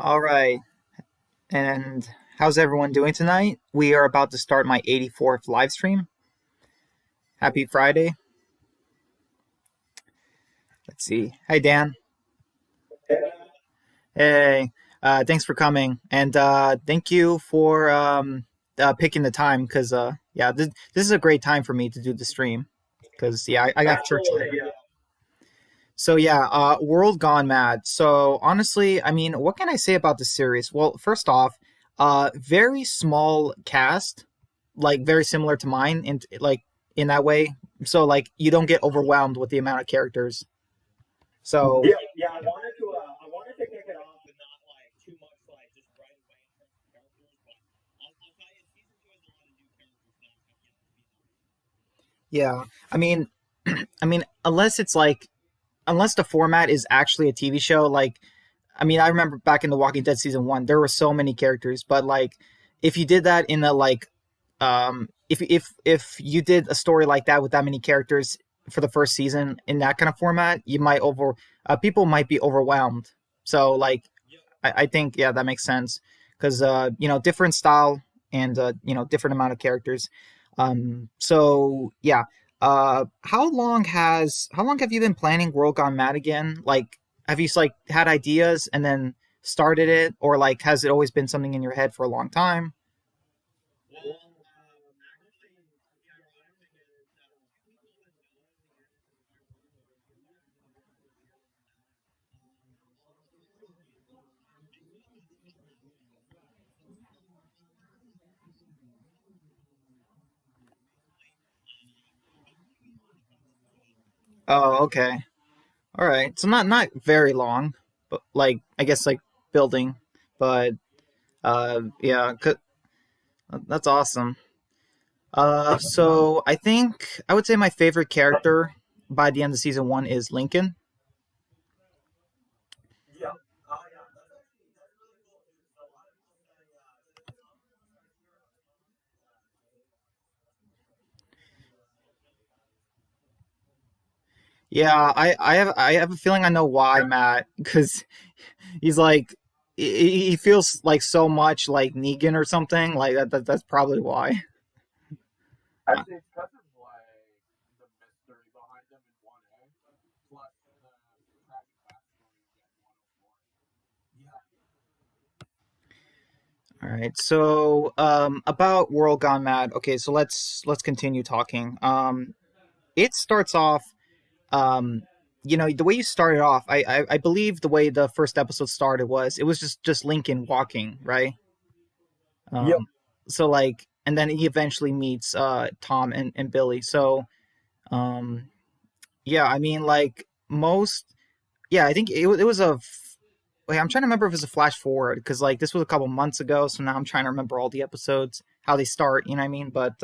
All right. And how's everyone doing tonight? We are about to start my 84th live stream. Happy Friday. Let's see. Hi, Dan. Hey. Thanks for coming. And thank you for picking the time because, yeah, this is a great time for me to do the stream because, yeah, I got church later. So yeah, World Gone Mad. So honestly, I mean, what can I say about the series? Well, first off, very small cast, like very similar to mine, in like in that way. So like you don't get overwhelmed with the amount of characters. So yeah, I mean, I mean, unless the format is actually a TV show, like I mean, I remember back in The Walking Dead season 1, there were so many characters, but like if you did that in a like if you did a story like that with that many characters for the first season in that kind of format, you might over people might be overwhelmed. So like I think yeah, that makes sense because different style and different amount of characters. So yeah, how long have you been planning World Gone Mad again? Like, have you like had ideas and then started it, or like has it always been something in your head for a long time? Oh, okay, all right. So not very long, but like I guess like building, but yeah, that's awesome. So I think I would say my favorite character by the end of season 1 is Lincoln. Yeah, I have a feeling I know why, Matt, because he's like he feels like so much like Negan or something like that's probably why. All right. So about World Gone Mad. Okay, so let's continue talking. It starts off um the way you started off. I believe the way the first episode started was it was just Lincoln walking, right? Um, so like, and then he eventually meets Tom and Billy. So um, yeah, I mean like most, yeah, I think it was wait, I'm trying to remember if it was a flash forward because like this was a couple months ago. So now I'm trying to remember all the episodes, how they start. You know what I mean? But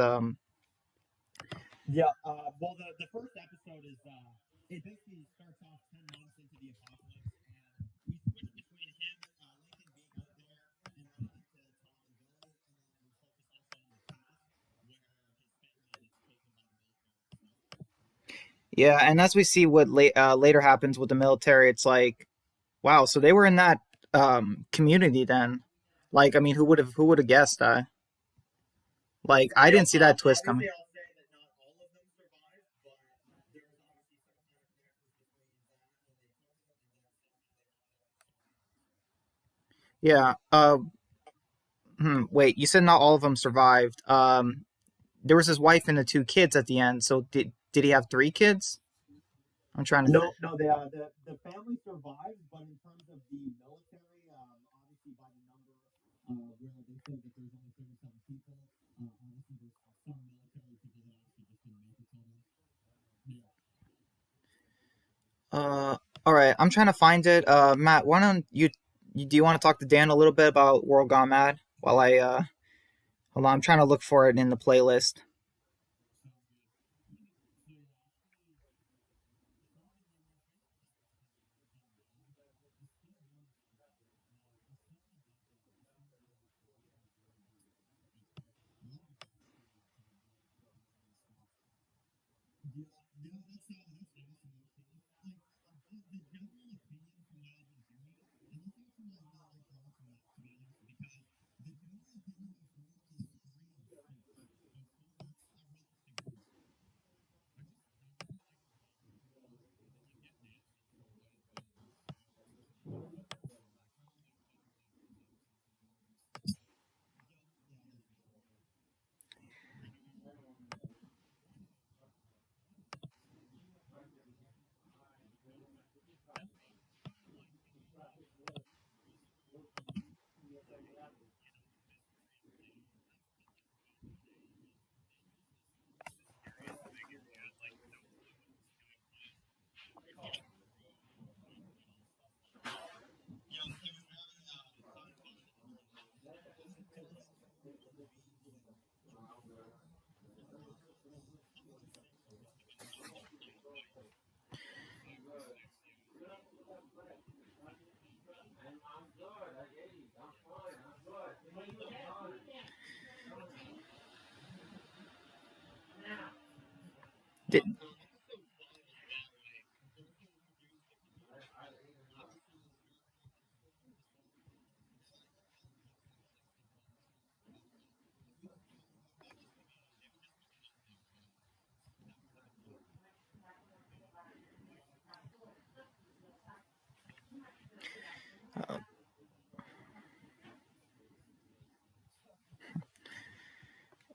yeah, and as we see what later happens with the military, it's like wow, so they were in that community then. Like, I mean, who would have guessed that? Like, I didn't see that twist coming. Yeah. Wait, you said not all of them survived. There was his wife and the 2 kids at the end. So did he have 3 kids? I'm trying to. All right. I'm trying to find it. Matt, why don't you do you want to talk to Dan a little bit about World Gone Mad while I hold on? I'm trying to look for it in the playlist.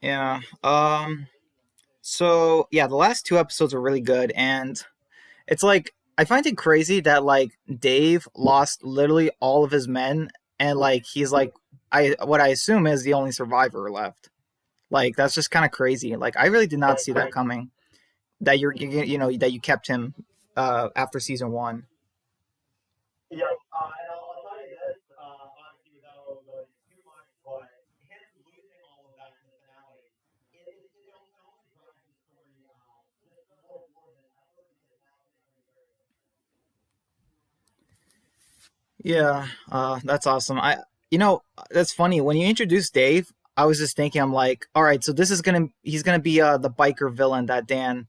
Yeah. So yeah, the last two episodes are really good, and it's like I find it crazy that like Dave lost literally all of his men, and like he's like I what I assume is the only survivor left. Like that's just kind of crazy. Like I really did not see that coming. That you know that you kept him after season one. Yeah, that's awesome. You know, that's funny. When you introduced Dave, I was just thinking, I'm like, all right, so this is he's gonna be the biker villain that Dan,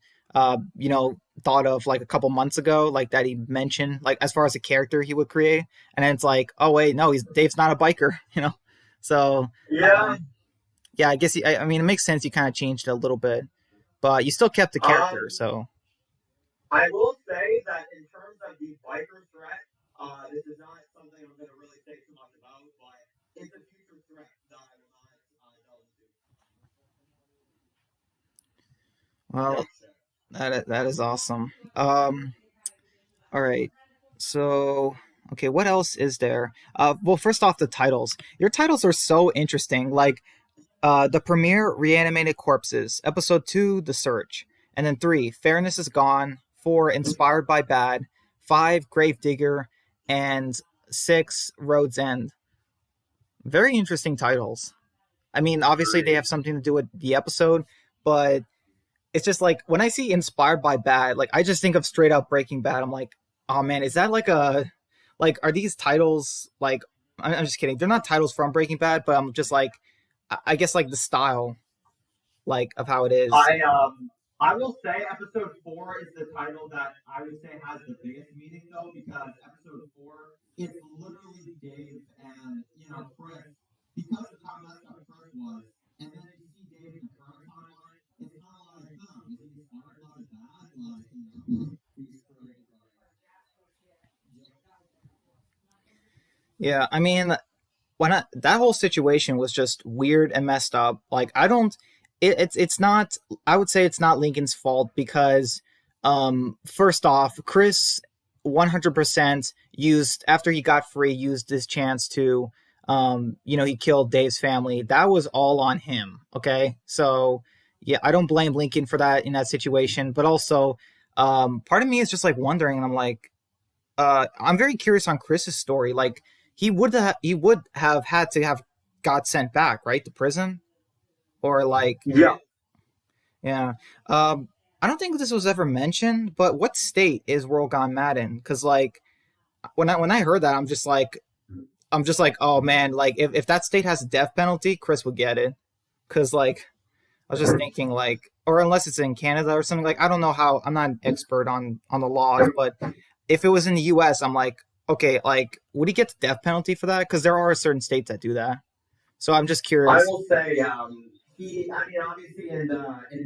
you know, thought of like a couple months ago, like that he mentioned, like as far as a character he would create, and then it's like, oh wait, no, he's Dave's not a biker, you know. So, Yeah. yeah, I guess I mean, it makes sense. You kind of changed it a little bit, but you still kept the character. Um, So, I will say that in terms of the biker threat, this is not something I'm going to really say too much about, but it's a future threat that I will not delve into. well, that is awesome. All right. So, okay, what else is there? Well, first off, the titles. Your titles are so interesting. Like, the premiere, Reanimated Corpses. Episode 2, The Search. And then 3, Fairness is Gone. 4, Inspired by Bad. 5, Gravedigger. And 6, Road's End. Very interesting titles. I mean, obviously they Agreed. have something to do with the episode, but it's just like when I see Inspired by Bad, like I just think of straight up Breaking Bad. I'm like, oh man, is that like a like are these titles like I'm just kidding. They're not titles from Breaking Bad, but I'm just like I guess like the style like of how it is. I will say episode four is the title that I would say has the biggest meaning though, because episode four is literally Dave and Chris, because of how messed up Chris was, and then you see Dave in the current timeline. It's kind of like, huh, was he inspired by that? Like, he screwed it. Yeah, I mean that whole situation was just weird and messed up. Like I don't, it's not. I would say it's not Lincoln's fault because, first off, Chris 100% used after he got free used his chance to, you know, he killed Dave's family. That was all on him. Okay, so yeah, I don't blame Lincoln for that in that situation. But also, part of me is just like wondering, and I'm like, I'm very curious on Chris's story. Like he would have had to have got sent back, right, to prison, or like Yeah. yeah. I don't think this was ever mentioned, but what state is World Gone Mad in? Because like when I heard that, I'm just like, oh man, like if that state has a death penalty, Chris would get it. Because like I was just thinking like, or unless it's in Canada or something like I don't know how. I'm not an expert on the laws, but if it was in the U.S., I'm like, okay, like would he get the death penalty for that? Because there are certain states that do that. So I'm just I curious. will say, he. I mean, obviously, in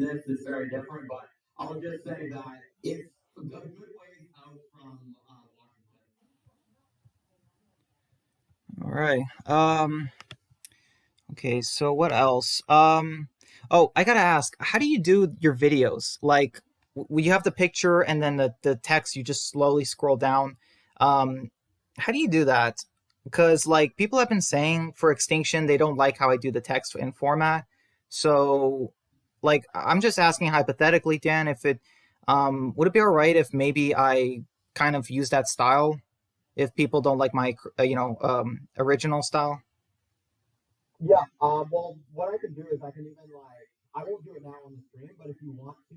this, it's very different, but I'll just say that it's a good ways out from Washington. All right. Okay. So what else? Oh, I gotta ask, how do you do your videos? Like, you have the picture and then the text. You just slowly scroll down. Um, how do you do that? Because like people have been saying for Extinction, they don't like how I do the text in format. So, like, I'm just asking hypothetically, Dan, if it would it be all right if maybe I kind of use that style if people don't like my you know original style. Yeah. Well, what I can do is I can even I won't do it now on the screen, but if you want to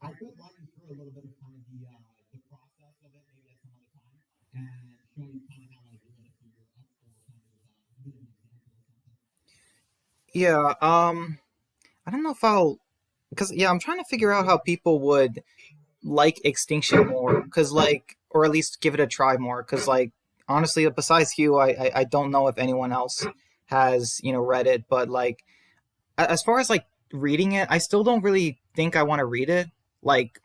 I could run you through a little bit of kind of the process of it maybe at some other time and show you kind of how I do it if you're up for kind of a bit of an example or something. Yeah, I don't know if I'll because yeah, I'm trying to figure out how people would like Extinction more, because like, or at least give it a try more, because like, honestly, besides you, I don't know if anyone else has read it, but like, as far as like reading it, I still don't really think I want to read it. Like,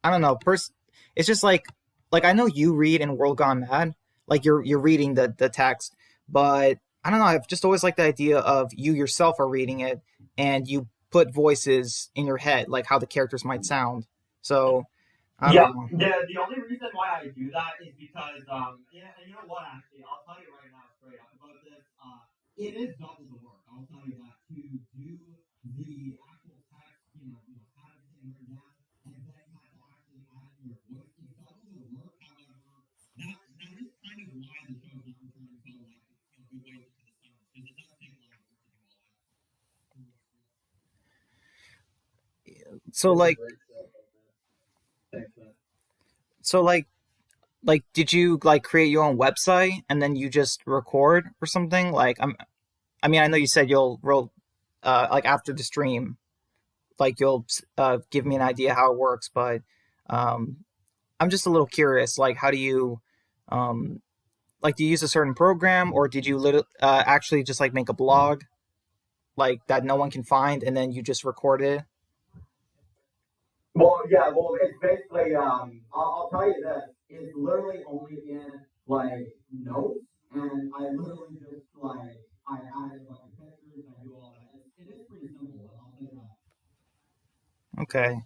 I don't know, it's just like I know you read in World Gone Mad, like you're reading the text, but I don't know. I've just always liked the idea of you yourself are reading it and you put voices in your head, like how the characters might sound. So I Yeah, don't know. the only reason why I do that is because yeah, and you know what? Actually, I'll tell you right now, straight up about this. It is double the work. I'll tell you that to do the actual text, have everything written down, and then you have to actually add in your voice. It's double the work. However, that is kind of why the show's not returning so like good ways into the summer because it does take a lot of work to do all that. So It's a like great show, man. Thanks, man. so like did you like create your own website and then you just record or something? Like I mean I know you said you'll like after the stream like you'll give me an idea how it works, but um I'm just a little curious. Like, how do you, um, like, do you use a certain program, or did you actually just like make a blog like that no one can find, and then you just record it? Well, yeah, well, it's basically, I'll tell you this, it's literally only in, like, notes, and I literally just, like, I added a bunch of pictures, I do all that. It is pretty simple, I'll tell you that. Okay.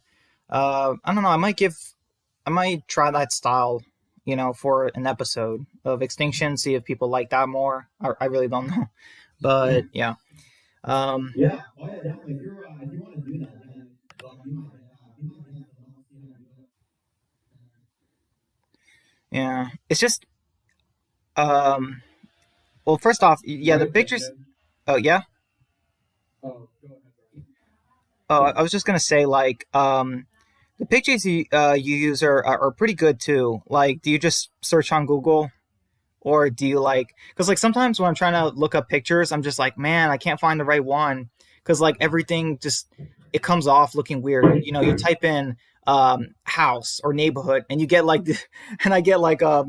I don't know. I might try that style, for an episode of Extinction. See if people like that more. I really don't know, but yeah. Um, Yeah, oh yeah, definitely. If you want to do that, then you might get some help, see how to do it. yeah. It's just, um, well, first off, yeah, the Right, pictures. Brandon? Oh yeah. Oh, go ahead, Brandon. Oh, I was just gonna say, like, the pictures you use are pretty good too. Like, do you just search on Google, or do you like? Because like sometimes when I'm trying to look up pictures, I'm just like, man, I can't find the right one. Because like everything just it comes off looking weird. You type in house or neighborhood, and you get like, and I get like a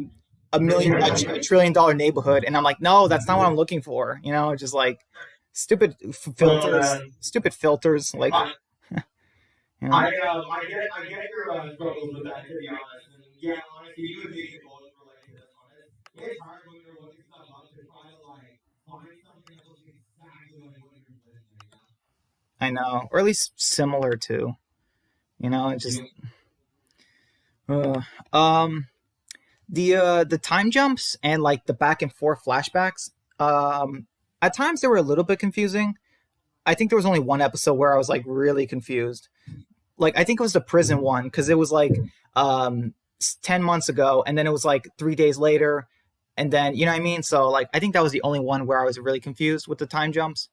$1 trillion neighborhood, and I'm like, no, that's not what I'm looking for. Just like stupid Oh, filters, man. stupid filters, like. I, You know. I get your struggles with that, to be honest. And yeah, honestly, you and me can both relate to this one. It's hard when you're looking stuff up to try to like find something that looks exactly like what you're envisioning. I know, or at least similar to. It just You uh, um the time jumps and like the back and forth flashbacks. At times they were a little bit confusing. I think there was only one episode where I was like really confused. Like I think it was the prison one because it was like 10 months ago, and then it was like 3 days later, and then you know what I mean. So like I think that was the only one where I was really confused with the time jumps.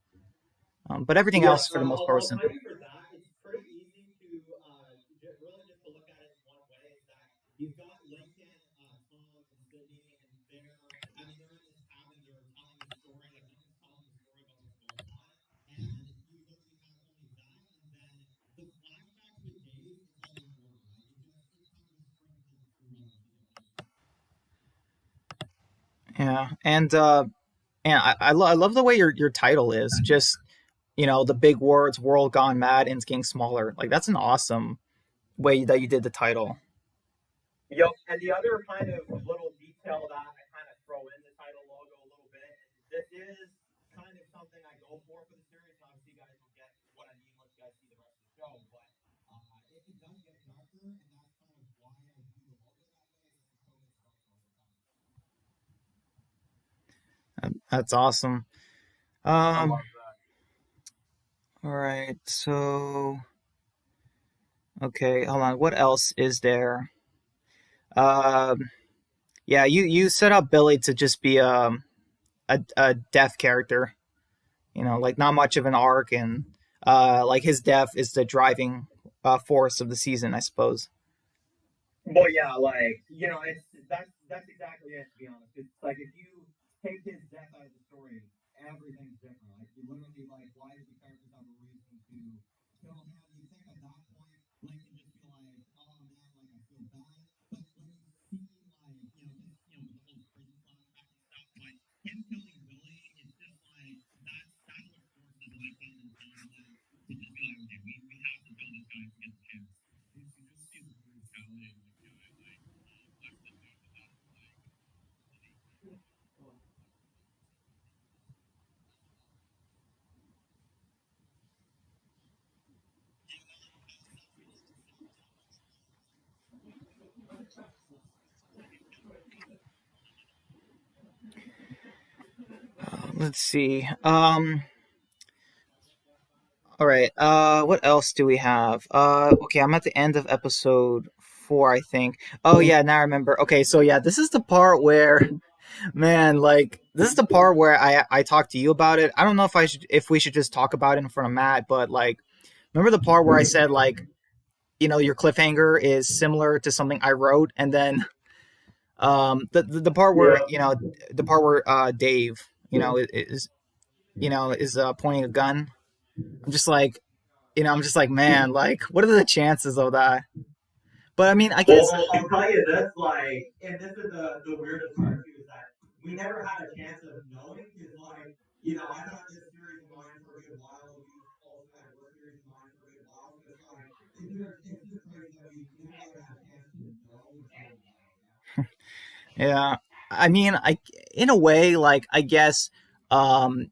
But everything Yeah, else for the most part was I'll tell simple. you for that. It's pretty easy to really just to look at it in one way. Is that you've got Lincoln, Tom, and Sydney, and I mean, they're in this cabin. They're telling the story. Like Lincoln's telling the story about this whole time, and you literally have only that, and then the flashbacks with Dave. It's all out of order. Like it's kind of just sprinkled throughout. If you get what I mean. Yeah, and I love the way your title is just the big words world gone mad and it's getting smaller. Like that's an awesome way that you did the title. Yep. And the other kind of little detail that I kind of throw in the title logo a little bit, and this is kind of something I go for the series. And obviously, you guys will get what I mean once you guys see the rest of the show. But it does get darker, and that's kind of why I do the logo that way. Is that the show gets darker over time. That's awesome. I um love that. all right, so okay, hold on, what else is there? um yeah, you set up Billy to just be a deaf character, like not much of an arc, and like his death is the driving force of the season, I suppose. Well, yeah, like it's that's exactly it. To be honest, it's like if you take his death out of the story, everything's different. Like you literally like, why did the characters have a reason to kill him? You think that let's see. All right. What else do we have? Okay, I'm at the end of episode 4, I think. Oh yeah, now I remember. Okay, so yeah, this is the part where, man, like this is the part where I talked to you about it. I don't know if we should just talk about it in front of Matt, but like, remember the part where I said like, your cliffhanger is similar to something I wrote, and then the part where Yeah. Dave, is pointing a gun. I'm just like, man, like, what are the chances of that? But I mean, I Well, guess, I'll tell you this, like, and this is the weirdest part too, is that we never had a chance of knowing, because, like, I had this series in mind for a good while. You also had your series in mind for a good while. So it's like, it's just crazy that we never really had a chance to know until now. yeah. I mean, in a way, like, I guess, um,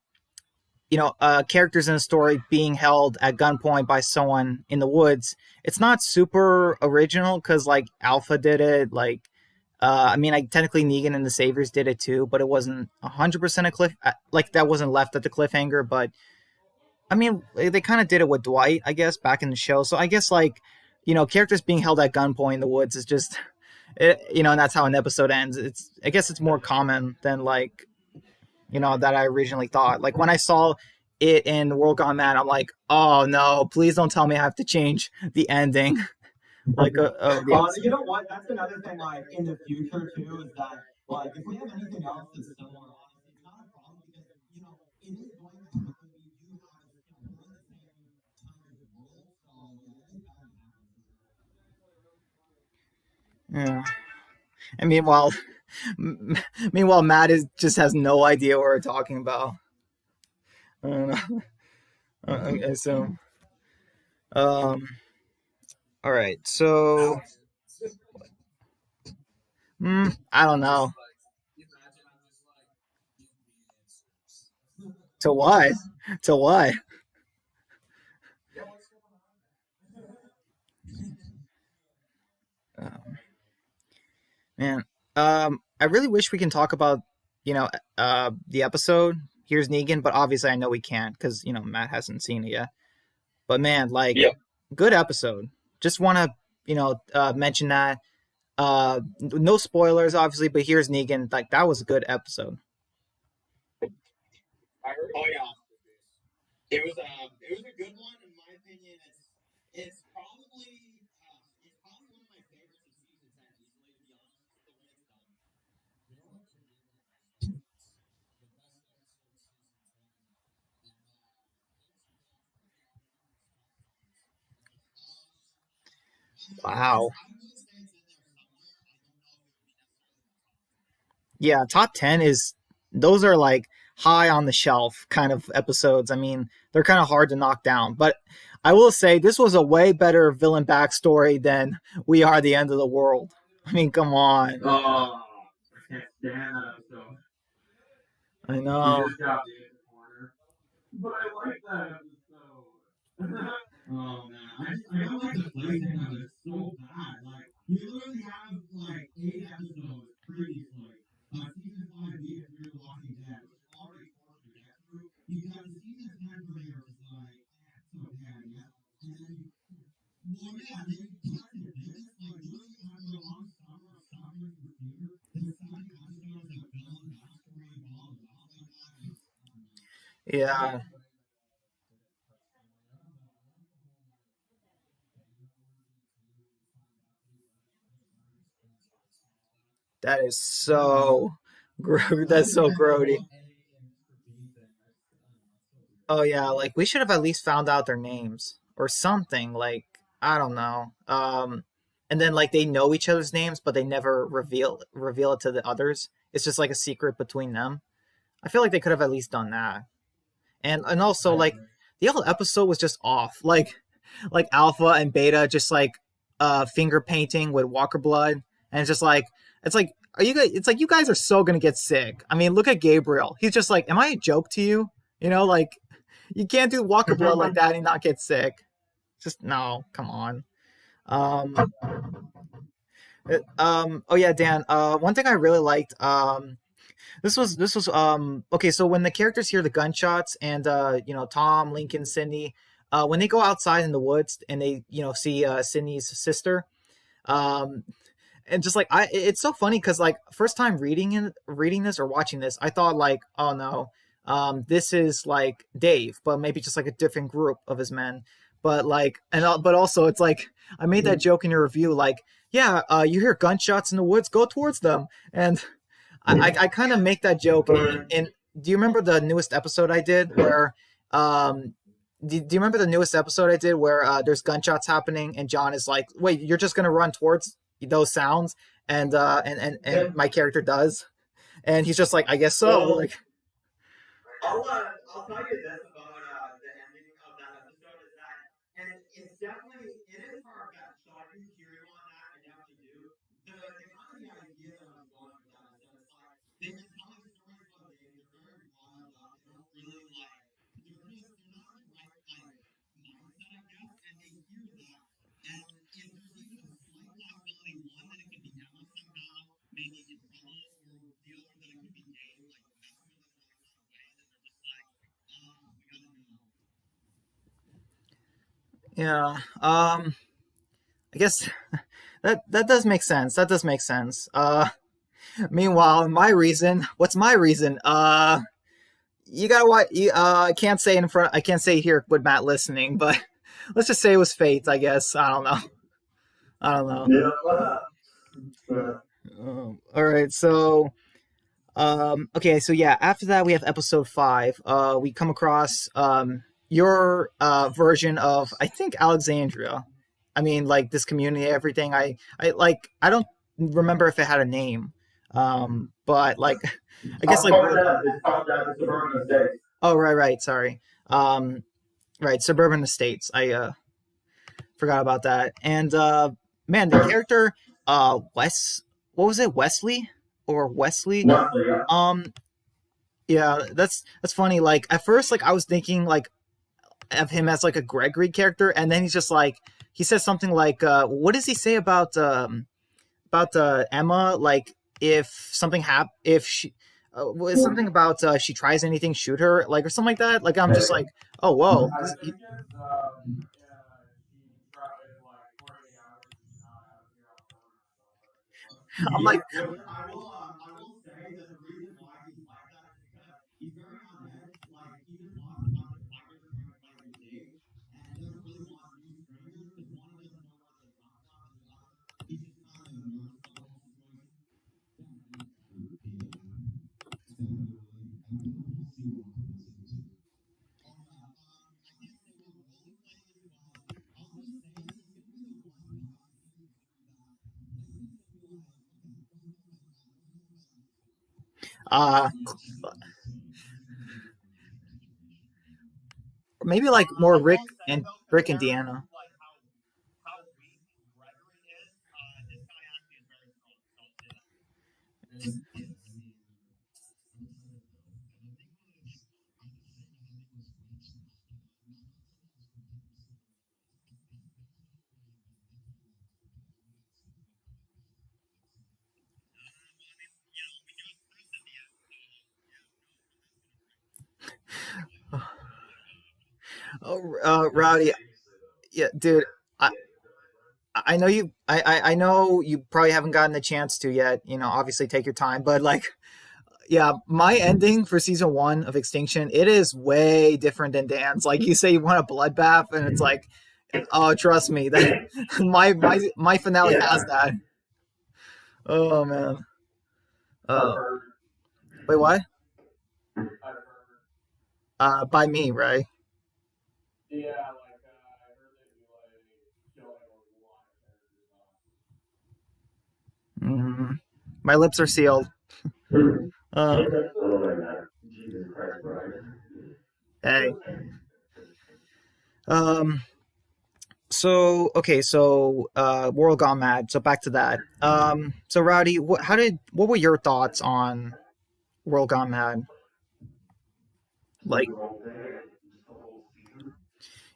characters in a story being held at gunpoint by someone in the woods, it's not super original because, like, Alpha did it. Like, I mean, like, technically Negan and the Saviors did it too, but it wasn't 100% a cliff. Like, that wasn't left at the cliffhanger. But I mean, they kind of did it with Dwight, I guess, back in the show. So I guess, like, characters being held at gunpoint in the woods is just, and that's how an episode ends. I guess it's more common than, like, that I originally thought. Like when I saw it in World Gone Mad, I'm like, oh no, please don't tell me I have to change the ending. Like, of the You episode. know what? That's another thing, like, in the future too, is that, like, if we have anything else that's similar, honestly, it's not a problem, because it is going to happen. We do have this, we're in the same time as the world, so yeah, it is bound to happen for sure. Yeah. And meanwhile, Matt is just has no idea what we're talking about. I don't know. So, um, all right. So, I don't know. To what? To what? Uh, Man, I really wish we can talk about, the episode. Here's Negan, but obviously I know we can't because Matt hasn't seen it yet. But man, like, Yeah. good episode. Just want to, mention that. No spoilers, obviously, but here's Negan. Like, that was a good episode. Oh yeah, it was a good one in my opinion. It's probably one of my favorites of season 10. Easily, to be honest, the way it's done. Wow. I would say it's in there somewhere. I don't know if it would be necessarily my top. Yeah, top 10 is, those are like high on the shelf kind of episodes. I mean, they're kind of hard to knock down. But I will say this was a way better villain backstory than We Are the End of the World. I mean, come on. Oh, I can't stand that episode. I He know. just got me in the corner. But I like that episode. Oh man, I don't like the phrasing of it. It's so bad. Like, you literally have like 8 episodes previously. Season 5 being Fear the Walking Dead, which is already torture to get through. You got the season 10 premiere, which is like, it's okay, I guess. And then well, yeah, then you cut to this, like, literally after a long summer of suffering and fear, the second episode is a villain backstory, blah blah blah, like that. I don't know. Yeah, that is so that's so grody. Oh yeah, like we should have at least found out their names or something. Like, I don't know. And then like they know each other's names, but they never reveal it to the others. It's just like a secret between them. I feel like they could have at least done that. And also, like, the whole episode was just off. Like Alpha and Beta just like finger painting with Walker blood, and it's like are you guys? It's like, you guys are so gonna get sick. I mean, look at Gabriel. He's just like, am I a joke to you? Like, you can't do Walker blood like that and not get sick. Just no, come on. Um, oh yeah, Dan. One thing I really liked. This was okay. So when the characters hear the gunshots and Tom, Lincoln, Sydney, when they go outside in the woods and they see Sydney's sister, um, and just like it's so funny because like first time reading this or watching this, I thought like, oh no, this is like Dave, but maybe just like a different group of his men. But like, but also it's like I made that joke in your review, like, yeah, you hear gunshots in the woods, go towards them, and I kind of make that joke. And do you remember the newest episode I did where, do you remember the newest episode I did where there's gunshots happening and John is like, wait, you're just gonna run towards those sounds, and my character does, and he's just like, I guess so. Well, Like, I'll tell you this about the ending of that episode is that, and it's definitely it is far fetched. So I do hear you on that. I definitely do. The kind of the idea that I was going with that is that it's like they've been telling stories about Dave. They're very wild up. They don't really like. They're not in the right like mindset, I guess, and they hear that. And if there's even a slight possibility, one that it could be Emma somehow, maybe in trouble, or the other that it could be Dave, like messing with them in some way, then they're just like, we gotta go. yeah, I guess that does make sense. That does make sense. Meanwhile, what's my reason? You gotta watch. I can't say here with Matt listening, but let's just say it was fate. I guess I don't know. I don't know. Yeah. All right, so okay, so yeah, after that we have episode 5. We come across your version of I think Alexandria. I mean, like this community, everything. I don't remember if it had a name, but like I guess like It's called that. The suburban estates. oh right, sorry, right, suburban estates. I forgot about that. And man, the character Wes, what was it, Wesley or Wesley? Roughly, yeah. Um, yeah, that's funny. Like at first, like I was thinking like of him as like a Gregory character, and then he's just like he says something like, what does he say about Emma? Like if she was something about she tries anything, shoot her, like or something like that. Like I'm just like, oh whoa, I think it's he tried like 48 hours and not out of here on I'm like, I will say that the reason why he's like that is because he's very on edge. Like he just lost a bunch of fighters trying to fight with Dave, and he doesn't really want new strangers because one doesn't know where they come from, and the other he's just kind of nervous about the whole situation. uh, maybe like more I will say though, Rick and compared to Deanna. like how weak Gregory is, this guy actually is very strong. So I'll say that. Well, I mean, we do have Chris at the end, so yeah, who knows where that's gonna bring him. Oh, Rowdy, yeah, dude. I, I know you. I know you probably haven't gotten the chance to yet. Obviously take your time, but like, yeah, my ending for season 1 of Extinction, it is way different than Dan's. Like you say, you want a bloodbath, and it's like, oh, trust me, that my finale has that. Oh man. I've Uh, heard. wait, what? I've heard. By me, right? Yeah, like I heard that you like killing a lot of characters off. Hmm. My lips are sealed. Uh, Oh my god. Jesus Christ, Brian. hey. Um. So okay, so World Gone Mad. So back to that. So Rowdy, what were your thoughts on World Gone Mad? Like,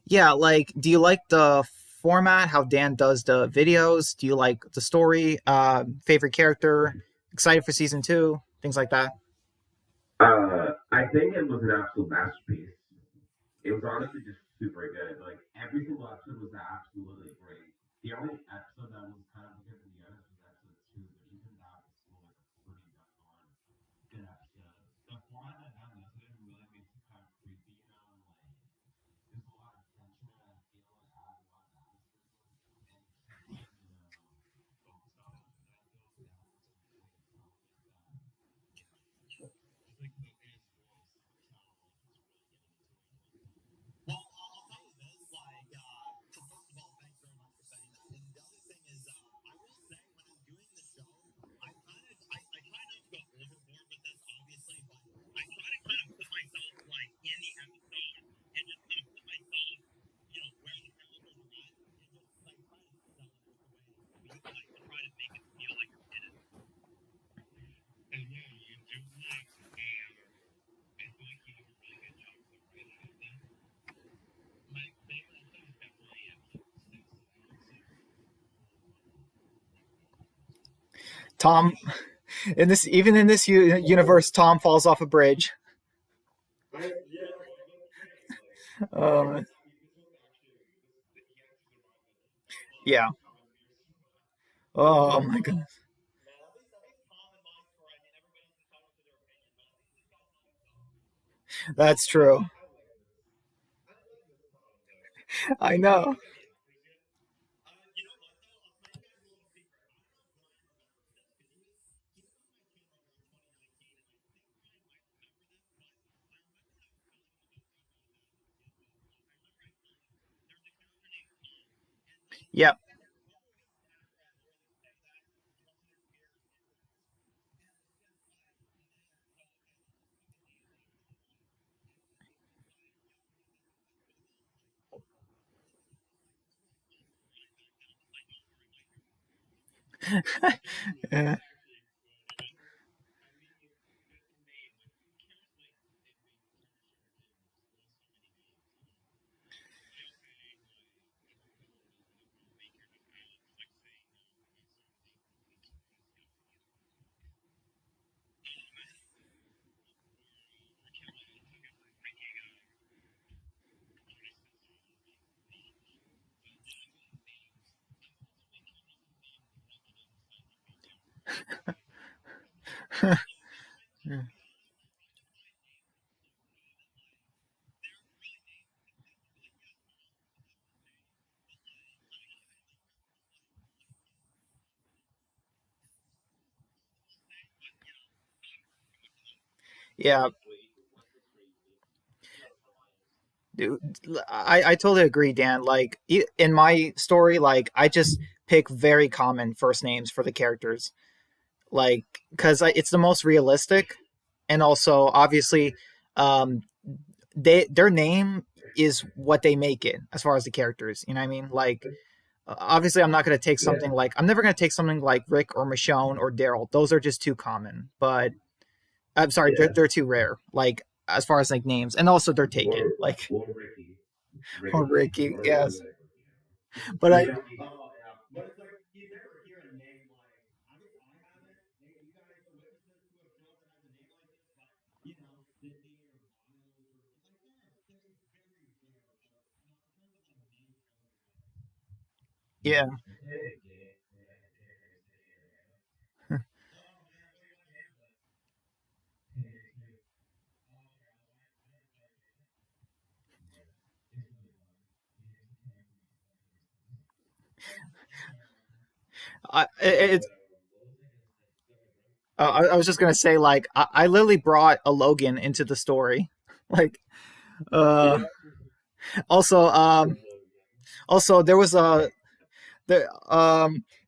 yeah, like, do you like the format? How Dan does the videos? Do you like the story? Favorite character? Excited for season 2? Things like that. I think it was an absolute masterpiece. It was honestly just super good. Like every single episode was absolutely great. The only episode that was kind of hit and miss was episode two, but even that was still like a pretty dead on good episode. The plot that had nothing really makes it kind of creepy, you know, and like there's a lot of tension and I feel it adds a lot of atmosphere to it. And it's just like, you know, focused on it. And I feel like that was a great itself like that. Just like the way his voice sounded like he was really getting into it. Well, I'll tell you this, like, so first of all, thanks very much for saying that. And the other thing is, I will say when I'm doing the show, I try not to go overboard with this, obviously, but I try to kind of put myself like in the episode and just kind of put myself, you know, where the characters are at, and just like try to sell it just the way I speak, like to try to make it feel like you're in it. And yeah, you do like, I feel like you do a really good job with the writing. I think my favorite episode is definitely episode six. I would say. Tom, in this, even in this universe, Tom falls off a bridge. Yeah, well, that's the thing. Like, Uh, this was actually he actually survived the yeah. Tom years. Oh my goodness. Man, at least Tom and my story. I mean, everybody's entitled to their opinion, but at least this guy's not himself. That's true. I like this. I like this Tom guy. I Have you know. looked at the actors yet? You know what though? I'll tell you guys a little secret. I don't know if Brian remembers this because he was on my channel during 2019, and I think Brian might remember this, but I remember when I was telling him about World Gone Mad to begin with. I remember I told him there's a character named Tom, and Yep. a couple weeks after I literally say that, Tom appears in Roots, and it's just like, man. So and this fucking name like Tom, and it's just like Brian referenced it a couple weeks ago, and I'm like, oh my god, this is just like this is like awesome. Brian back then was like, don't worry, Mike, you're good. Yeah, man, that Yeah. was actually funny. I mean, with the name, like who cares what it makes character your name? There's so many names, you know. It's like saying like what's a common nickname? You're just Alex. Like saying my son's name is Ethan. It's kind of funny though. Oh man, I can't wait. I think it's like making choices on being on. But yeah, I mean themes. I'm also being curious with themes because I thought it was kind of fun though. And to be honest, I find names that are so common, like they're really names you can think of. Like, yeah, Tom is definitely a name, but like I don't know, and like just like Ethan or Ethan, it's just it's all the same. But you know, let's not hurt too much of them. Yeah. What's the craziest alliance? Dude, I totally agree, Dan. Like in my story, like I just pick very common first names for the characters, like because it's the most realistic, and also obviously, um, their name is what they make it as far as the characters. You know what I mean? Like obviously, I'm not gonna take something like I'm never gonna take something like Rick or Michonne or Daryl. Those are just too common. But I'm sorry, they're too rare. Like as far as like names, and also they're taken. Like Or Ricky. or Ricky. Ricky, What yes. about Ricky? But I Oh yeah, but it's like you never hear a name like I guess I haven't. You guys are witnesses to a show that has a name like this, but you know Sydney or Miles or like that is very rare. But you know in terms of like main characters, I think so. yeah. Hey, Jay. Oh man, what do you want to name this? Hey, Snoop. Oh my god, I never played the game. Yeah, it's really fun. It's a character you can play for yourself. It's What was I gonna say? Go ahead, bro. I was just gonna say like I literally brought a Logan into the story. Like uh Yeah. also The Logan. also there was a the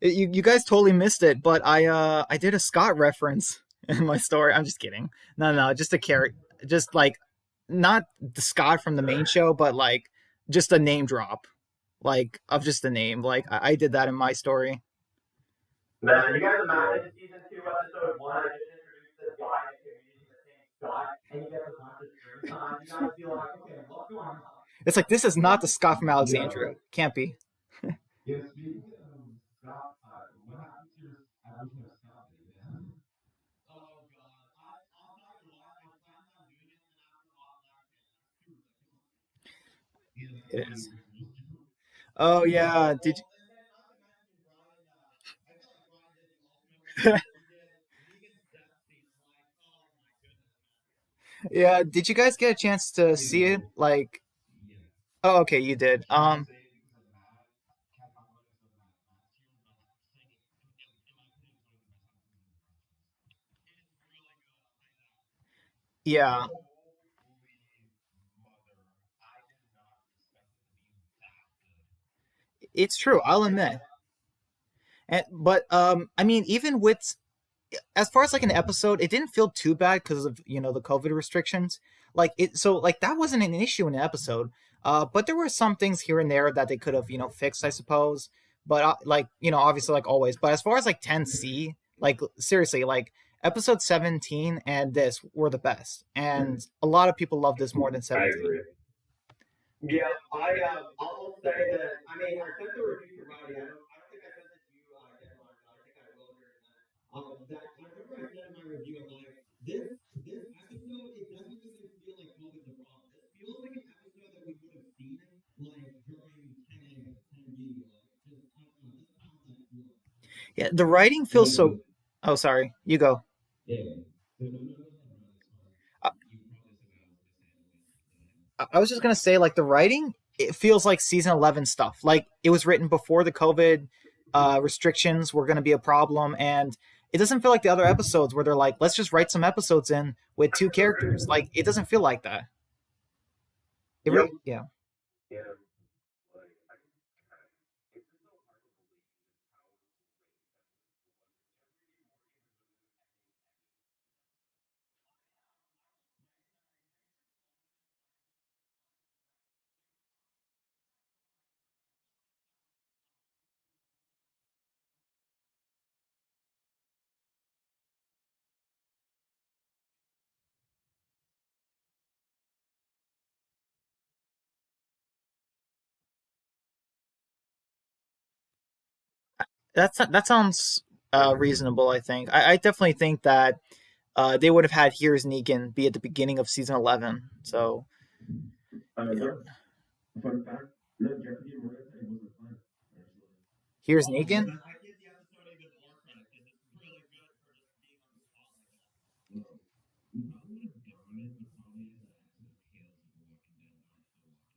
you guys totally missed it, but I did a Scott reference in my story. I'm just kidding. No, just a character, just like not the Scott from the main show, but like just a name drop, like of just the name. Like I did that in my story. Man, you guys imagine season two, episode one, I just introduced this guy in the community, his name's Scott, and he gets a bunch of screen time. You guys be like, okay, what's going on? It's like this is not the Scott from Yo, Alexandria. Can't be. yo, speaking of Scott, what happened to your evolution of Scott, baby? Oh god, I'll tell you what. Oh yeah, did you, yeah, did you guys get a chance to see it? Like, oh, okay, you did. Yeah, it's true. I'll admit. But I mean, even with as far as like an episode, it didn't feel too bad because of the COVID restrictions. Like it, so like that wasn't an issue in an episode. But there were some things here and there that they could have fixed, I suppose. But like obviously like always. But as far as like 10C, like seriously, like episode 17 and this were the best, and a lot of people love this more than I 17. agree. Yeah, I'll say that. I mean, I sent the review to Rowdy. I don't think I sent it to you, Deadline, but I think I will here in a minute. That I remember I said in my review, I'm like, this episode, it doesn't even feel like COVID's a problem. This feels like an episode that we would have seen like during 10A, 10B, like just I don't know, this felt that feel. Yeah, the writing feels so. Oh, sorry. You go. Yeah. No, no, no, no, no, no, it's fine. I, You probably said I was gonna say it. I was just gonna say, like the writing, it feels like season 11 stuff. Like it was written before the COVID restrictions were gonna be a problem, and it doesn't feel like the other episodes where they're like, let's just write some episodes in with two characters. Like it doesn't feel like that. It Yep. really, yeah. Yeah. That sounds reasonable. I think I definitely think that they would have had Here's Negan be at the beginning of season 11. So yeah, Yeah. Fun fact. No, Jeopardy and Maria said it wasn't fun. Actually. Here's Oh, well, Negan. then I give the episode even more credit because it's really good for just being on the spot like that. No. The problem with Dawn is the problem is that it sort of pales with The Walking Dead,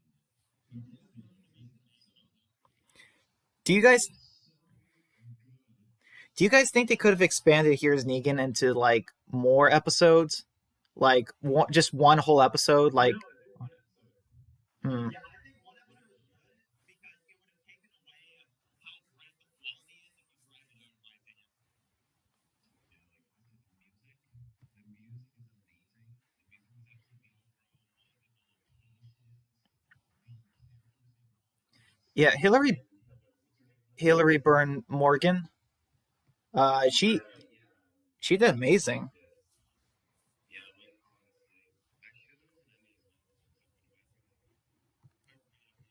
not The Walking Dead. So it's just the episode. Do you guys It's so good. Do you guys think they could have expanded Here's Negan into like more episodes, like just one whole episode? Like, No, I think one episode. hmm. Yeah, I think one episode is good because it would have taken away how great the quality is if you write it out, in my opinion. Yeah, like I said, the music is amazing. The music was actually the overall like the characters overall. Yeah, And what's her name? Hillary Byrne Morgan. Uh, she Yeah, she did amazing. she did. Yeah, like honestly, she doesn't win Emmys often, so pretty bad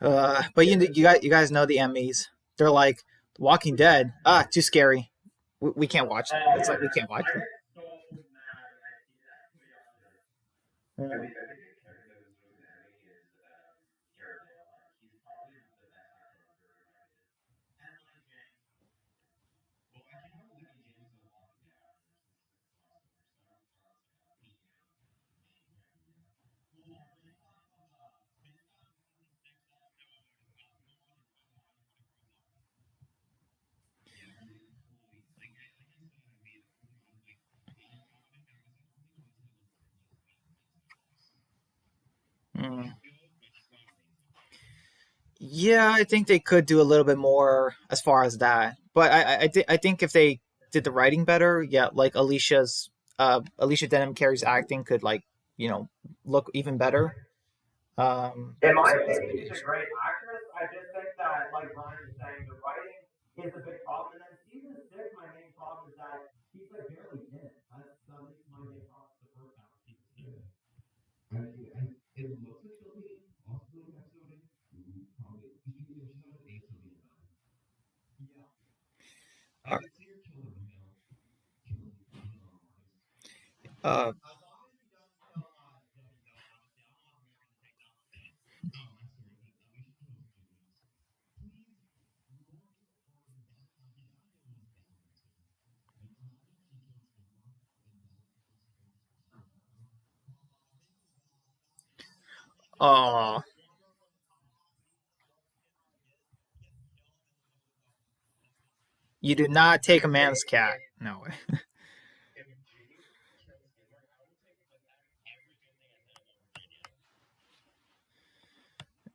for her. But you guys know the Emmys. They're like Walking Dead. Ah, too scary. We can't watch it. Oh It's like we man, can't watch I it. get so mad when I see that. To be honest, Uh, I think a character that was really Emmy is Daredevil. He's probably the best actor under rated. And Lenny James. Well, actually, no, Lenny James is a Walking Dead actor since his last number, so that's kind of peaking out. Well, based on season six, that's kind of what it's got to go on. It's kind of how you want to grow up. Yeah, really, fully. Like you said, I mean, early on, like I think there was a early on to the third season, I think it's awesome. hmm. It's good, but it's not amazing. Yeah, I think they could do a little bit more as far as that. But I think if they did the writing better, yeah, like Alicia Denham Carey's acting could like you know look even better. In my So that's a big opinion, she's a issue. great actress. I just think that, like Ryan is saying, the writing is a big problem. And then season six, my main problem is that she's like barely in it. That's at least my main problem with the first half of season six. Yeah. It looks like she'll be also an episode in probably she's on an 8, she'll be a 9. Yeah. I Uh, could see her killing Marcus. uh, As long as he doesn't kill Joey, though, honestly, I don't want Riordan to take down the base. Oh, that's the right thing. We should kill Joey. Oh, you do not take a man's cat. No way.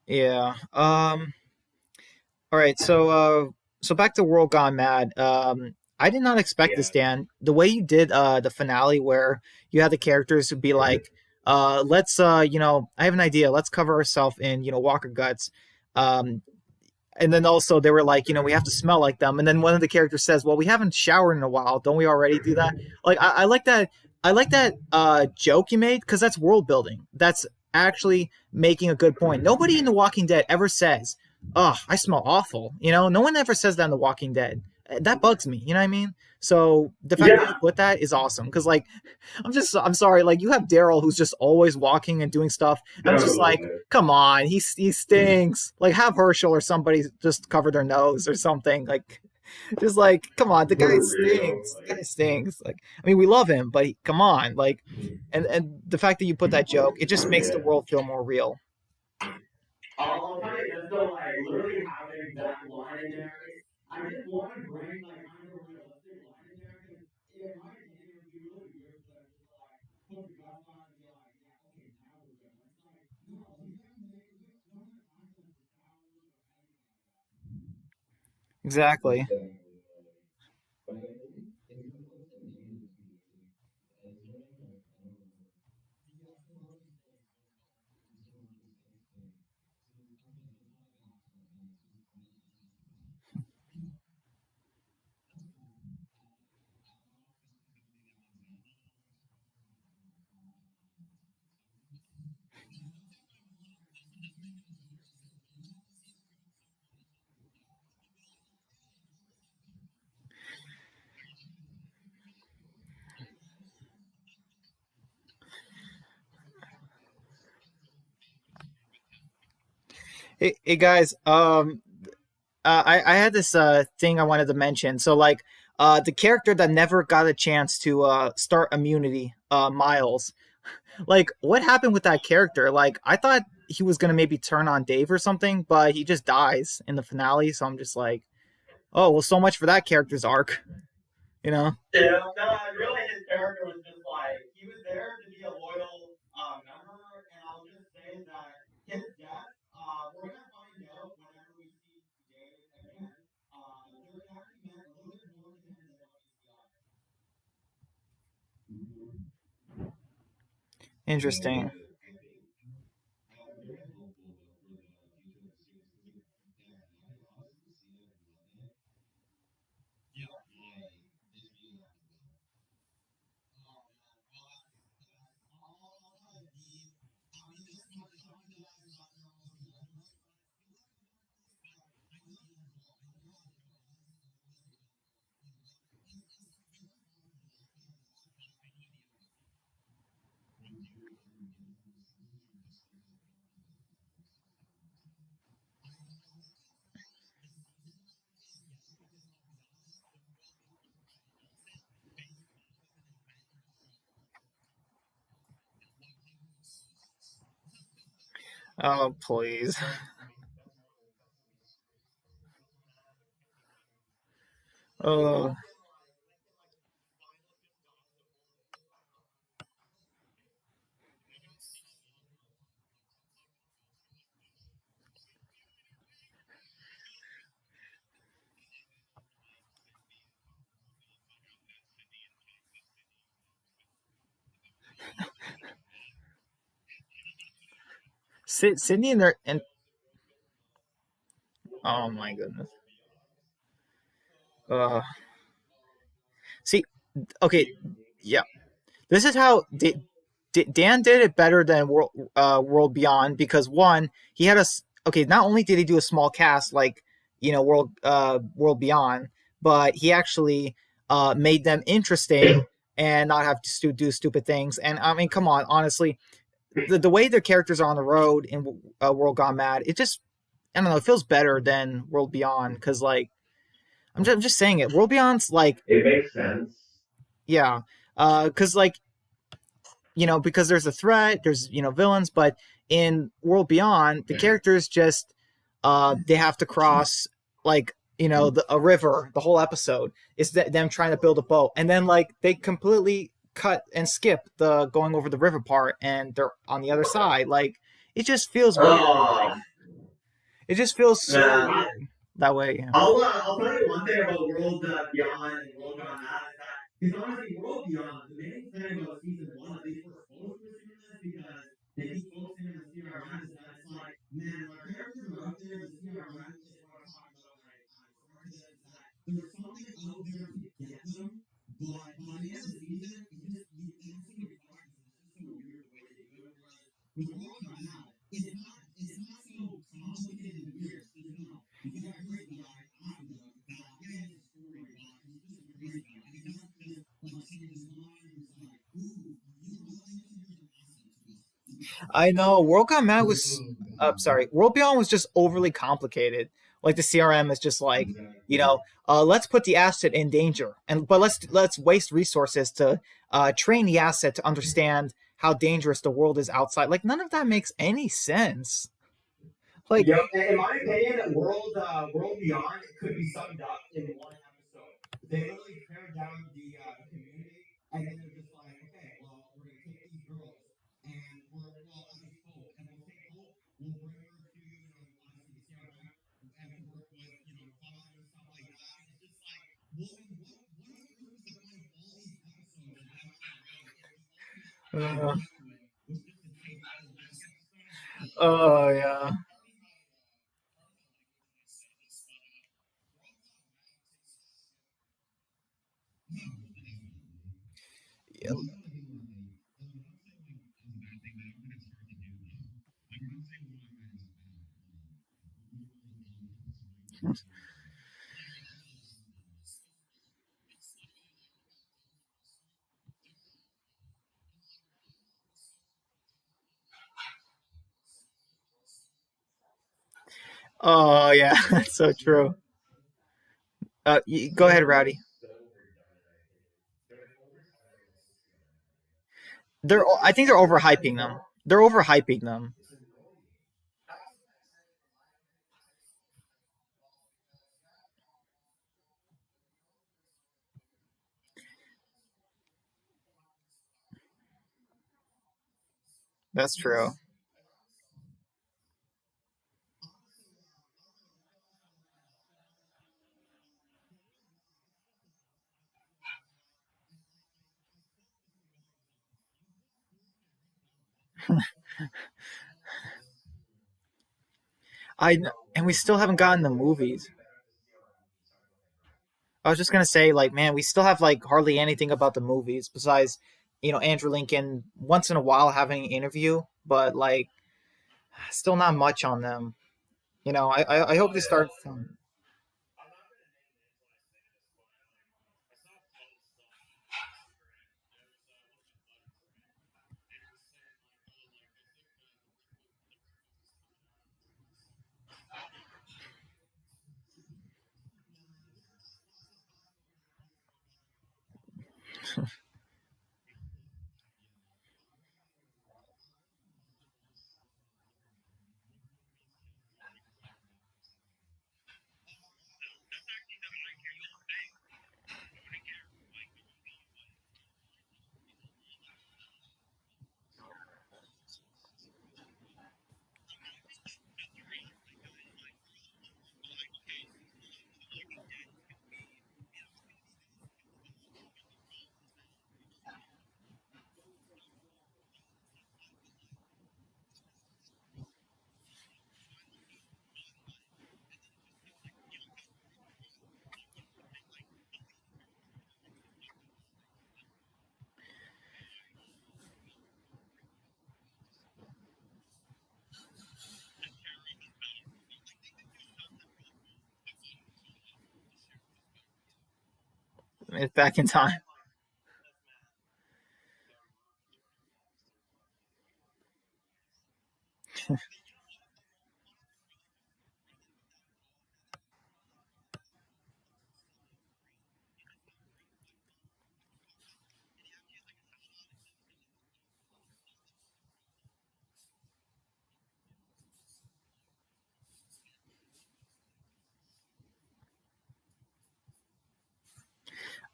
Yeah. All right. So back to World Gone Mad. I did not expect this, Dan. The way you did the finale, where you had the characters be like, let's I have an idea. Let's cover ourselves in Walker guts. Um, and then also they were like, we have to smell like them. And then one of the characters says, "Well, we haven't showered in a while. Don't we already do that?" Like, I like that. I like that joke you made because that's world building. That's actually making a good point. Nobody in The Walking Dead ever says, "Oh, I smell awful." No one ever says that in The Walking Dead. That bugs me. You know what I mean? So the fact that you Yeah, put that is awesome because like I'm sorry, like you have Daryl who's just always walking and doing stuff. I'm just like, definitely. come on, he stinks. Like have Herschel or somebody just cover their nose or something. Like just like, come on, the guy For real. stinks. The guy stinks. Like I mean, we love him, but come on, like, and the fact that you put that joke, it just makes the world feel more real. I'll tell you this though, like literally having that line in there, I just want to bring like kind of a realistic line in there because in my opinion, it would be really weird for them just to like put the guns on and be like, yeah, okay, now we're good. It's like, no, leave them there. We don't have access to powers or anything like that. Exactly. Hey guys, I had this thing I wanted to mention. So like the character that never got a chance to start immunity, Miles. Like what happened with that character? Like I thought he was gonna maybe turn on Dave or something, but he just dies in the finale. So I'm just like, oh well, so much for that character's arc. You know? Yeah, no, really, his character was just like he was there to be a loyal member, and I'll just say that his death, we're gonna find out whenever we see Dave again. There actually meant a little bit more to him than what meets the eye. Interesting. Oh please. Oh, Sydney and their and oh my goodness. Uh, see, okay, yeah. This is how Dan did it better than World Beyond because one, he had okay. Not only did he do a small cast like World Beyond, but he actually made them interesting and not have to do stupid things. And I mean, come on, honestly, the way the characters are on the road in World Gone Mad, it just I don't know, it feels better than World Beyond because like I'm just saying it. World Beyond's like It makes sense. yeah, because like because there's a threat, there's villains, but in World Beyond, the characters just they have to cross like a river. The whole episode is them trying to build a boat, and then like they completely cut and skip the going over the river part, and they're on the other side. Like it just feels weird. Oh Like it just feels so man, weird that way. Yeah. I'll tell you one thing about World Beyond and World Gone Mad is that because honestly, World Beyond, the main thing about season one, at least we're supposed to assume this because they keep focusing on the CRM, is that it's like, man, when our characters are out there, the CRM is what I'm talking about when I refer to this, is that there's something out there to get them, but by the end of the season, you have so many questions, and it's just so weird the way they do it. Whereas with World Gone Mad, it's not so complicated and weird. It's just no. You got a crazy guy off the boat that, yeah, he has a story, but he's just a crazy guy. And he doesn't just like change his mind. He's like, ooh, you know, all you think you're an asset to us. I know World Gone Mad was sorry, World Beyond was just overly complicated. Like the CRM is just like, let's put the asset in danger, and but let's waste resources to train the asset to understand how dangerous the world is outside. Like none of that makes any sense. Like, Yep. In my opinion, World Beyond could be summed up in one episode. They literally pared down the community, and then they're just like, okay, well, we're gonna take these girls, and at least Hope, and we'll take Hope, we'll bring her to obviously the CRM, and to work with Clyde and stuff like that. And it's just like, well, then what on earth was the point of all these episodes and having her around if the ultimate uh, end to it was just to take the last episode and oh yeah. Oh yeah, that's so true. Go ahead, Rowdy. I think they're overhyping them. They're overhyping them. That's true. I and we still haven't gotten the movies. I was just gonna say, like, man, we still have like hardly anything about the movies besides, Andrew Lincoln once in a while having an interview, but like, still not much on them. I hope they start filming. It's back in time.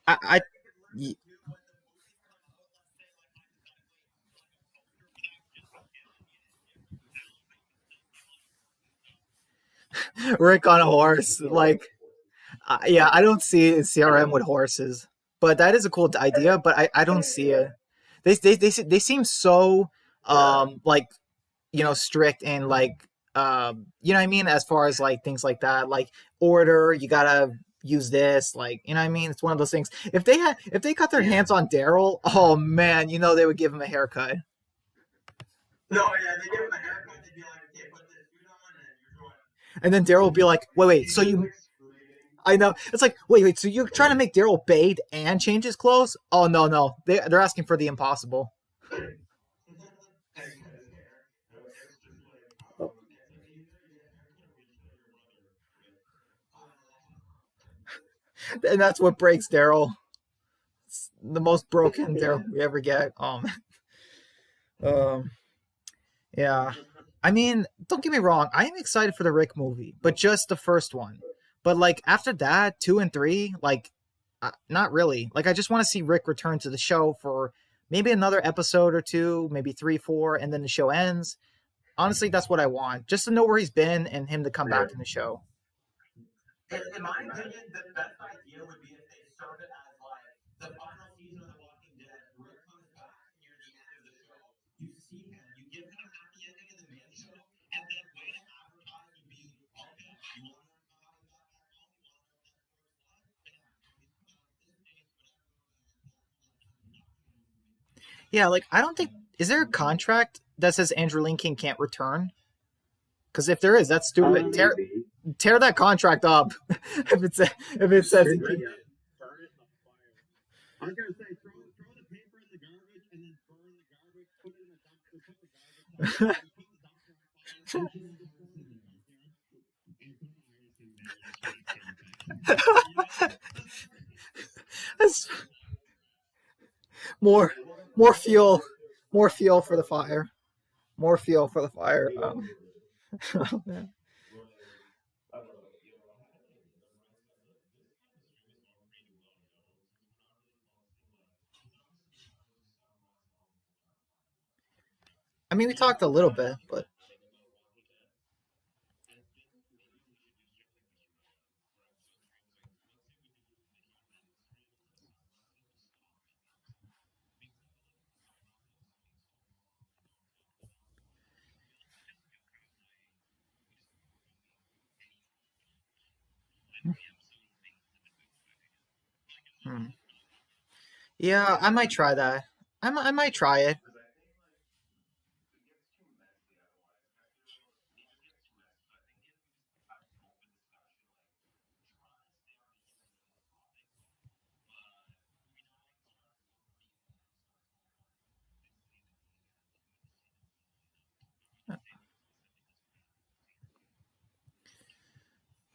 I y- Rick on a horse, like yeah, I don't see CRM with horses, but that is a cool idea. But I don't see it. They seem so like strict and like you know what I mean, as far as like things like that, like order, you gotta use this, like you know what I mean. It's one of those things. If they got their hands on Daryl, oh man, they would give him a haircut. No, yeah, they give him a haircut. They'd be like, okay, put this suit on, and you're going. And then Daryl will be like, wait, so He's just you explaining. I know. It's like, wait, so you're trying to make Daryl bathe and change his clothes? Oh no, no. They're asking for the impossible. And cut his hair. And it's just like, Oh. okay, so either you get a haircut or we just kill your brother. And that's what breaks Daryl. It's the most broken Daryl we ever get. Um yeah. I mean, don't get me wrong, I am excited for the Rick movie, but just the first one. But like after that, 2 and 3, like not really. Like I just want to see Rick return to the show for maybe another episode or two, maybe 3, 4, and then the show ends. Honestly, that's what I want. Just to know where he's been and him to come back in the show. In my opinion, the best idea would be if they serve it as like the final season of The Walking Dead. Rick comes back near the end of the show. You see him, you give him a happy ending in the main show, and then way to advertise would be, okay, you want to know how he got back home, you want to know that first life, Yeah, like I don't think is there a contract that says Andrew Lincoln can't return? Because if there is, that's stupid. maybe. Tear that contract up. If it says he can. Burn it in the fire. I was gonna say throw the paper in the garbage and then burn the garbage. Put it in a dumpster. Put the garbage out. Put the dumpster on fire. And keep it destroyed. That's more more fuel, more fuel for the fire. More fuel for the fire. I mean, we talked a little bit, but hmm. Yeah, I might try that. I might try it.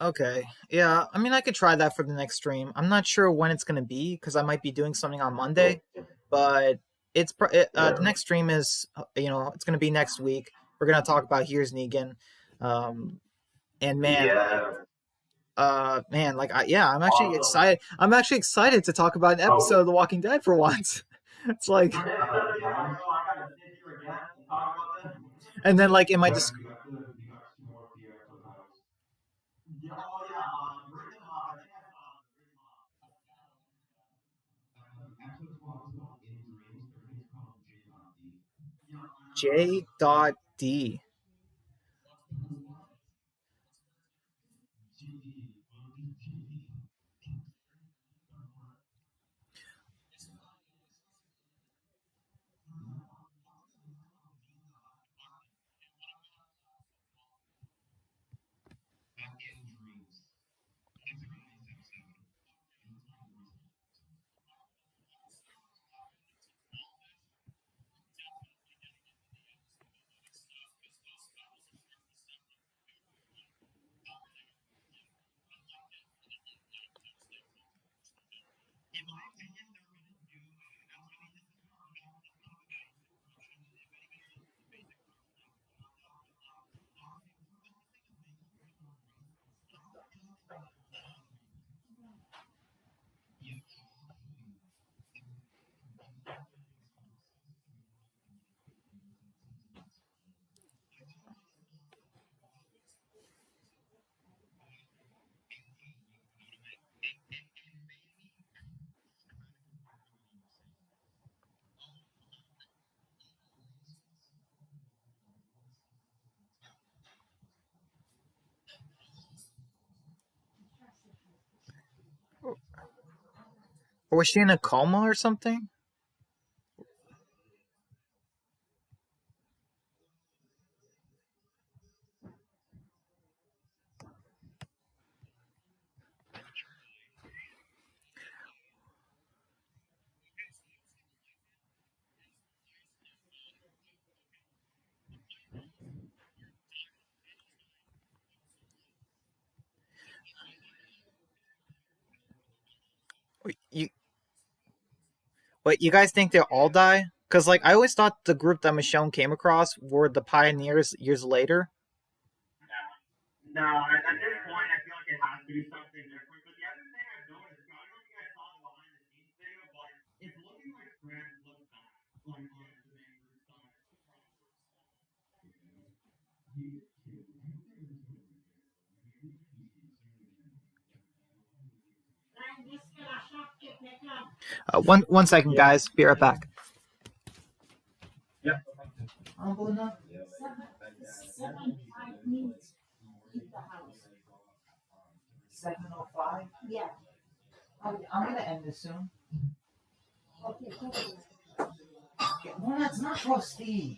Okay. Yeah, I mean, I could try that for the next stream. I'm not sure when it's gonna be because I might be doing something on Monday, but the next stream is it's gonna be next week. We're gonna talk about Here's Negan, um, and man, like yeah, I'm actually excited. I'm actually excited to talk about an episode of The Walking Dead for once. It's like, Instead of being like, oh, I gotta sit here again and talk about this. and then like in my disc, Two more few episode titles. Yeah, oh yeah, Rick and I think I saw Rick and episode 12 is called In Dreams. 13 is called J.D. Yeah, J. Dot D. Or was she in a coma or something? You Wait, you guys think they'll all die? Because like I always thought the group that Michonne came across were the pioneers years later. No, at this point, I feel like it has to be something different. But the other thing I've noticed, I don't know if you guys saw the behind the scenes video, but it's looking like Friends looks back, like on the main group side. One second, guys. Be right back. Yep. I'm gonna end this soon. No, that's not toasty.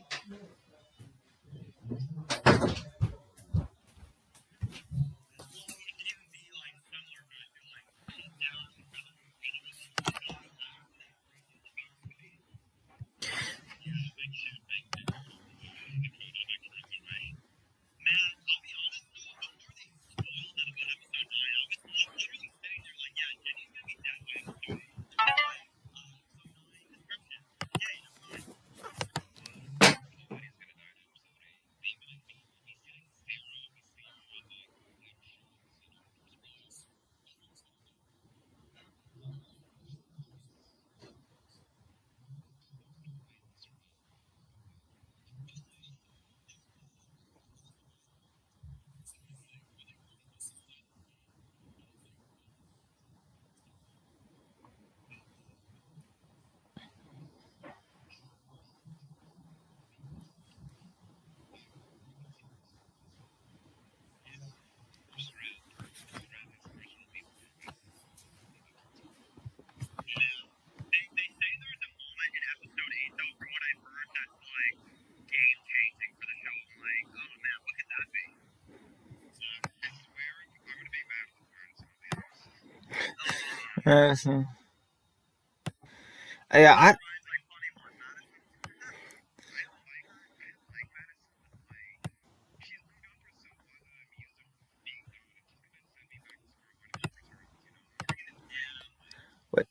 Yeah, but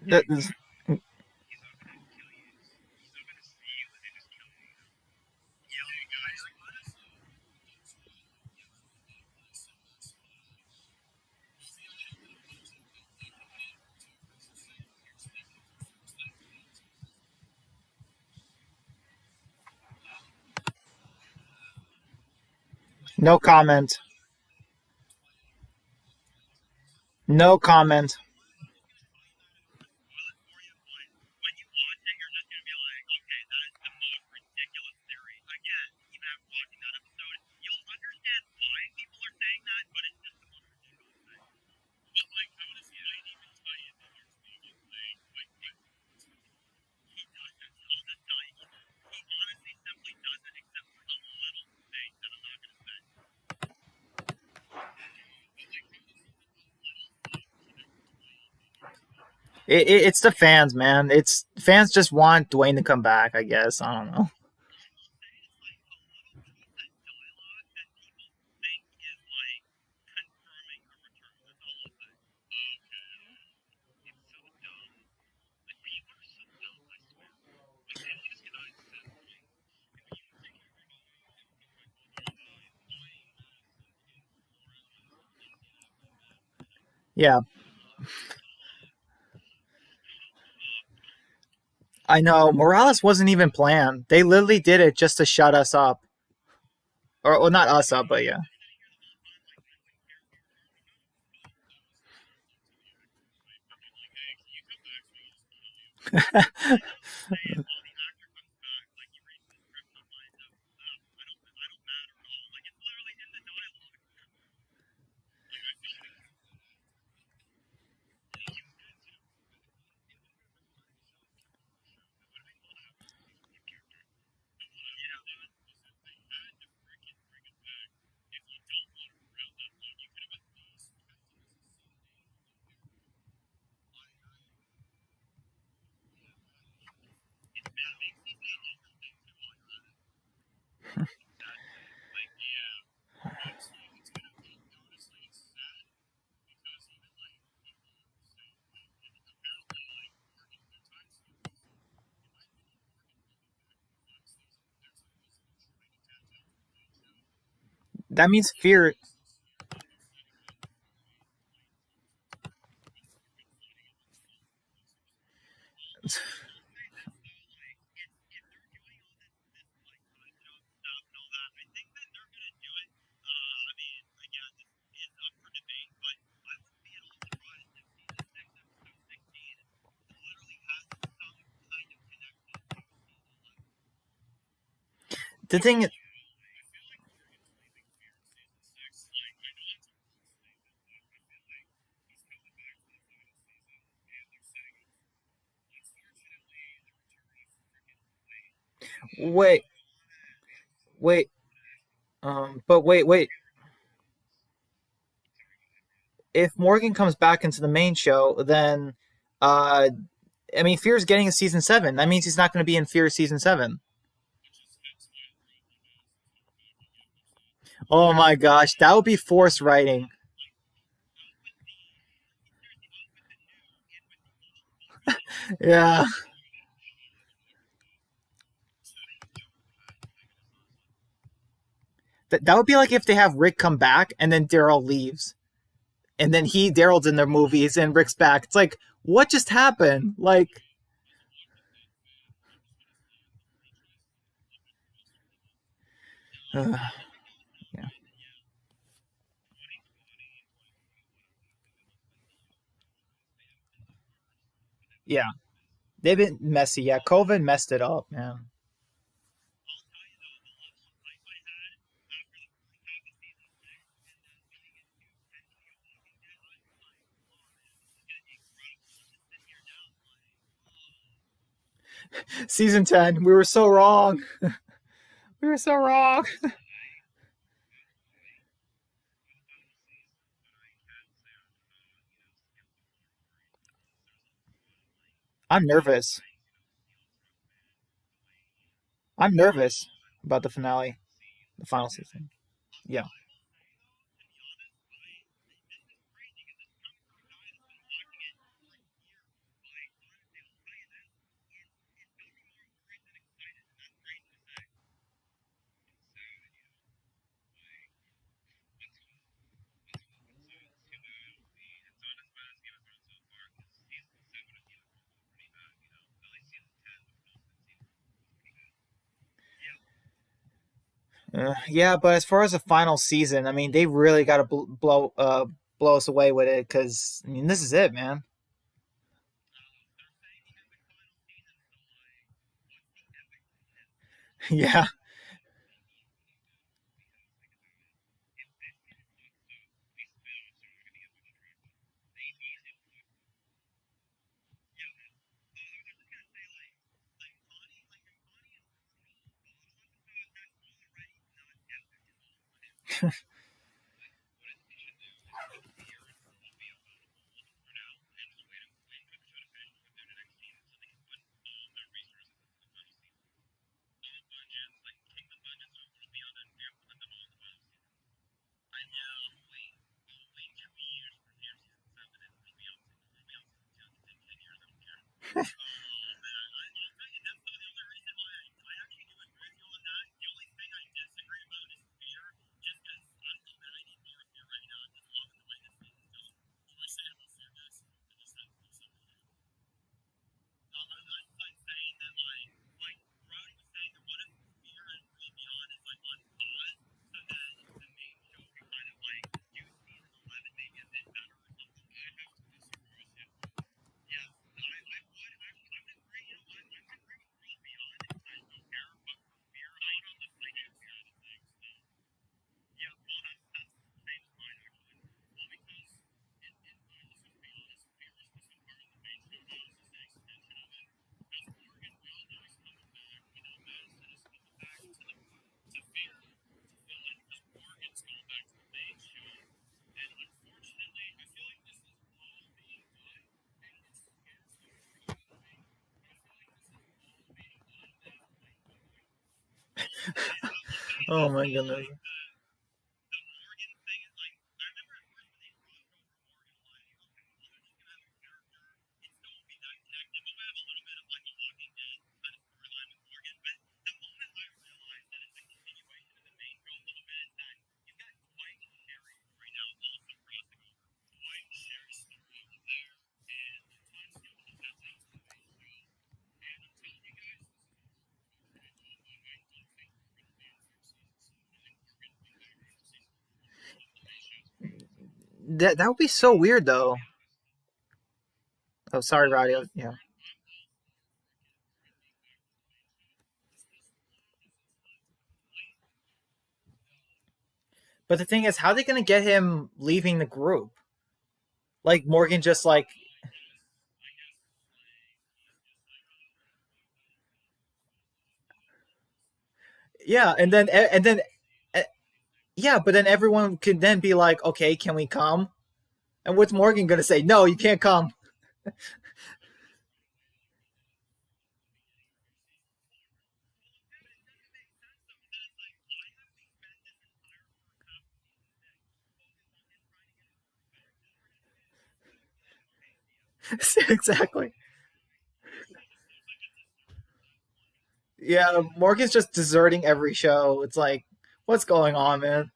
that is, no comment. No comment. It's the fans, man. It's fans just want Dwayne to come back. I guess I don't know. Yeah, I know. Morales wasn't even planned. They literally did it just to shut us up. Or, well, not us up, but yeah. That means Fear. The thing, wait, wait, but wait. If Morgan comes back into the main show, then, uh, I mean, Fear's getting a season seven. That means he's not going to be in Fear season seven. Oh my gosh, that would be forced writing. Yeah, that would be like if they have Rick come back and then Daryl leaves, and then Daryl's in their movies and Rick's back. It's like, what just happened? Like, uh, yeah, yeah, they've been messy. Yeah, COVID messed it up, man. Season 10, we were so wrong. We were so wrong. I'm nervous. I'm nervous about the finale, the final season. Yeah. Yeah, but as far as the final season, I mean, they really got to blow us away with it because I mean, this is it, man. Yeah. Oh my goodness. That would be so weird though. Oh, sorry, Roddy. Yeah. But the thing is, how are they going to get him leaving the group? Like Morgan just like yeah, and then uh, yeah, but then everyone could then be like, okay, can we come? And what's Morgan going to say? No, you can't come. Exactly. Yeah, Morgan's just deserting every show. It's like, what's going on, man?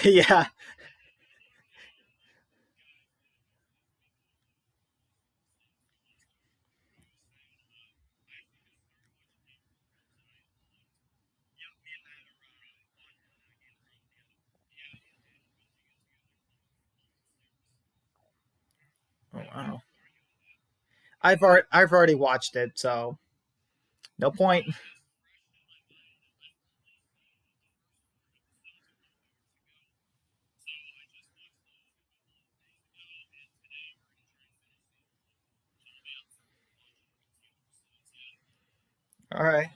Yeah. Oh wow. I've already watched it, so no point. All right.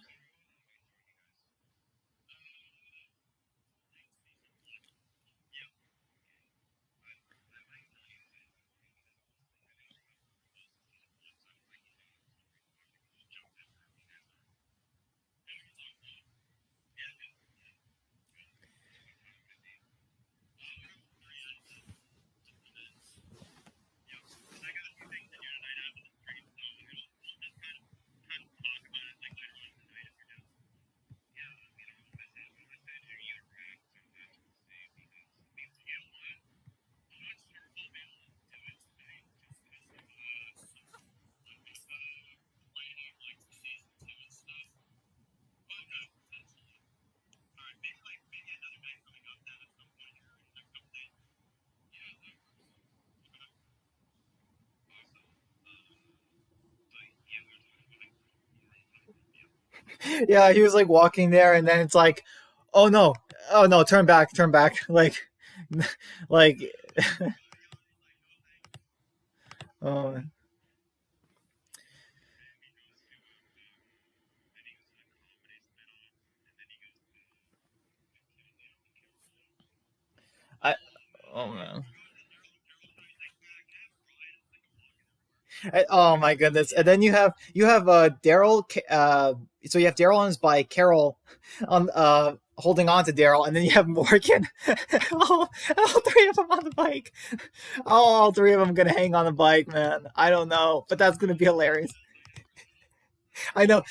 Yeah, he was like walking there, and then it's like, oh no, oh no, turn back, turn back, like, like, oh, I, oh man. Oh my goodness! And then you have Daryl. So you have Daryl on his bike, Carol on holding on to Daryl, and then you have Morgan. all three of them on the bike. All three of them gonna hang on the bike, man. I don't know, but that's gonna be hilarious. I know,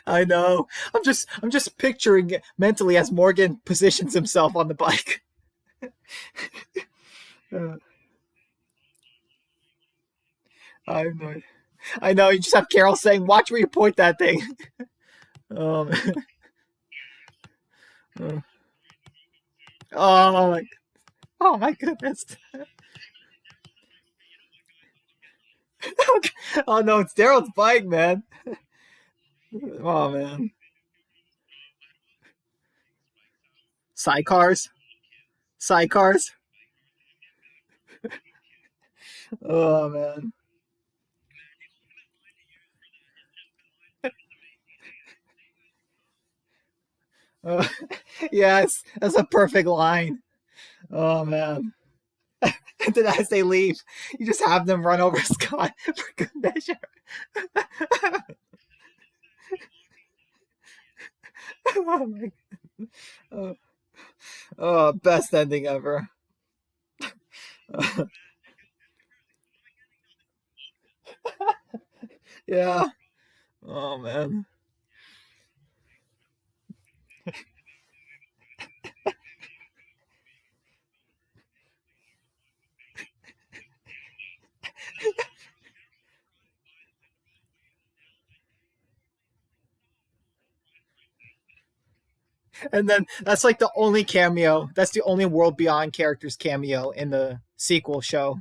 I know. I'm just picturing it mentally as Morgan positions himself on the bike. Uh, I know. I know. You just have Carol saying, "Watch where you point that thing." Um, oh my, oh my goodness. Oh no, it's Daryl's bike, man. Oh man, sidecars, sidecars. Oh man. Uh, yes, that's a perfect line. Oh man. And then as they leave, you just have them run over Scott for good measure. Oh, my, oh, oh, best ending ever. Yeah. Oh man. And then that's like the only cameo. That's the only World Beyond characters cameo in the sequel show.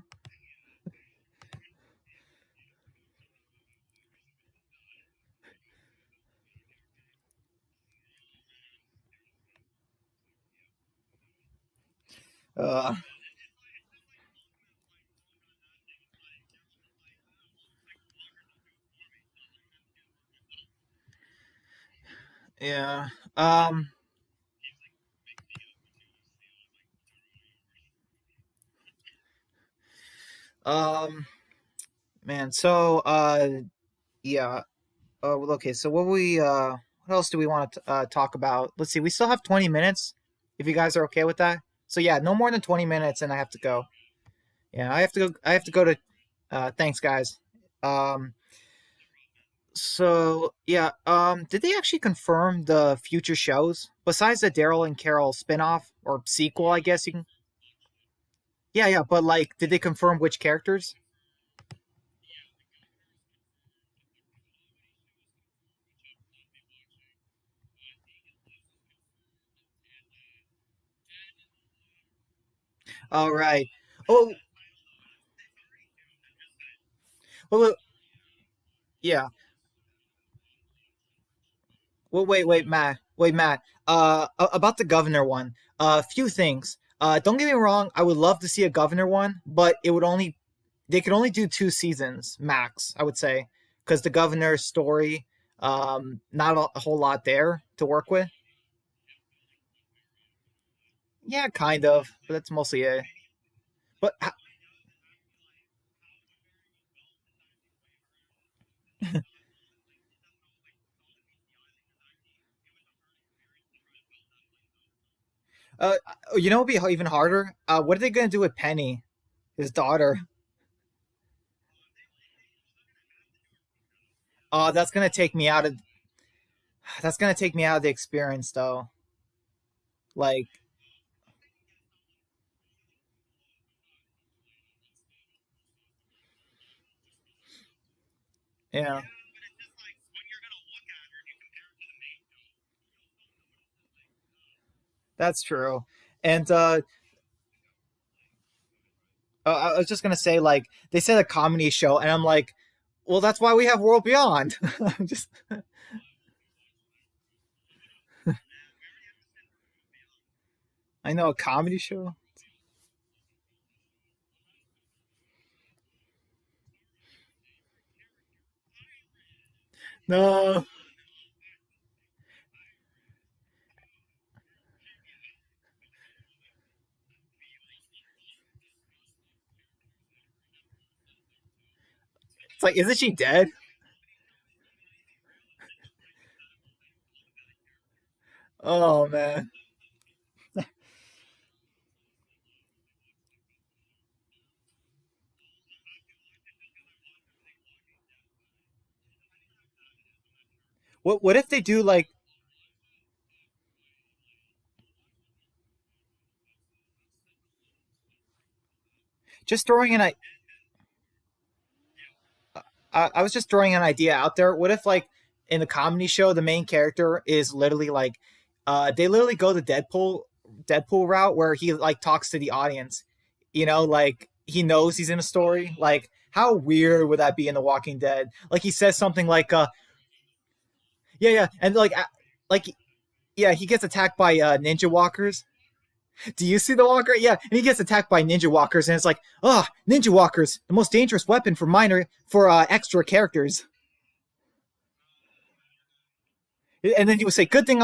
Uh, yeah. Um. Um. Man. So. Yeah. Well, okay. So what we. What else do we want to talk about? Let's see. We still have 20 minutes. If you guys are okay with that. So yeah, no more than 20 minutes, and I have to go. Yeah, I have to go. I have to go to. Thanks, guys. Um. So yeah, did they actually confirm the future shows besides the Daryl and Carol spinoff or sequel? I guess you can. Yeah, yeah, but like, did they confirm which characters? All right. Oh, well, yeah. Well, wait, Matt. About the governor one. A few things. Don't get me wrong. I would love to see a governor one, but it would only they could only do 2 seasons max. I would say because the governor's story, not a whole lot there to work with. Yeah, kind of, but that's mostly it. But uh, you know, what would be even harder. What are they gonna do with Penny, his daughter? That's gonna take me out of the experience, though. Like, yeah, that's true. And I was just gonna say, like, they said a comedy show, and I'm like, well, that's why we have World Beyond. I'm just, I know a comedy show. No, it's like, isn't she dead? Oh man, what if they do like just throwing an I was just throwing an idea out there. What if, like, in the comedy show, the main character is literally like, they literally go the Deadpool route where he like talks to the audience. You know, like he knows he's in a story. Like, how weird would that be in The Walking Dead? Like he says something like, yeah, yeah, and like, yeah, he gets attacked by ninja walkers. Do you see the walker? Yeah, and he gets attacked by ninja walkers, and it's like, oh, ninja walkers, the most dangerous weapon for extra characters. And then he would say, "Good thing."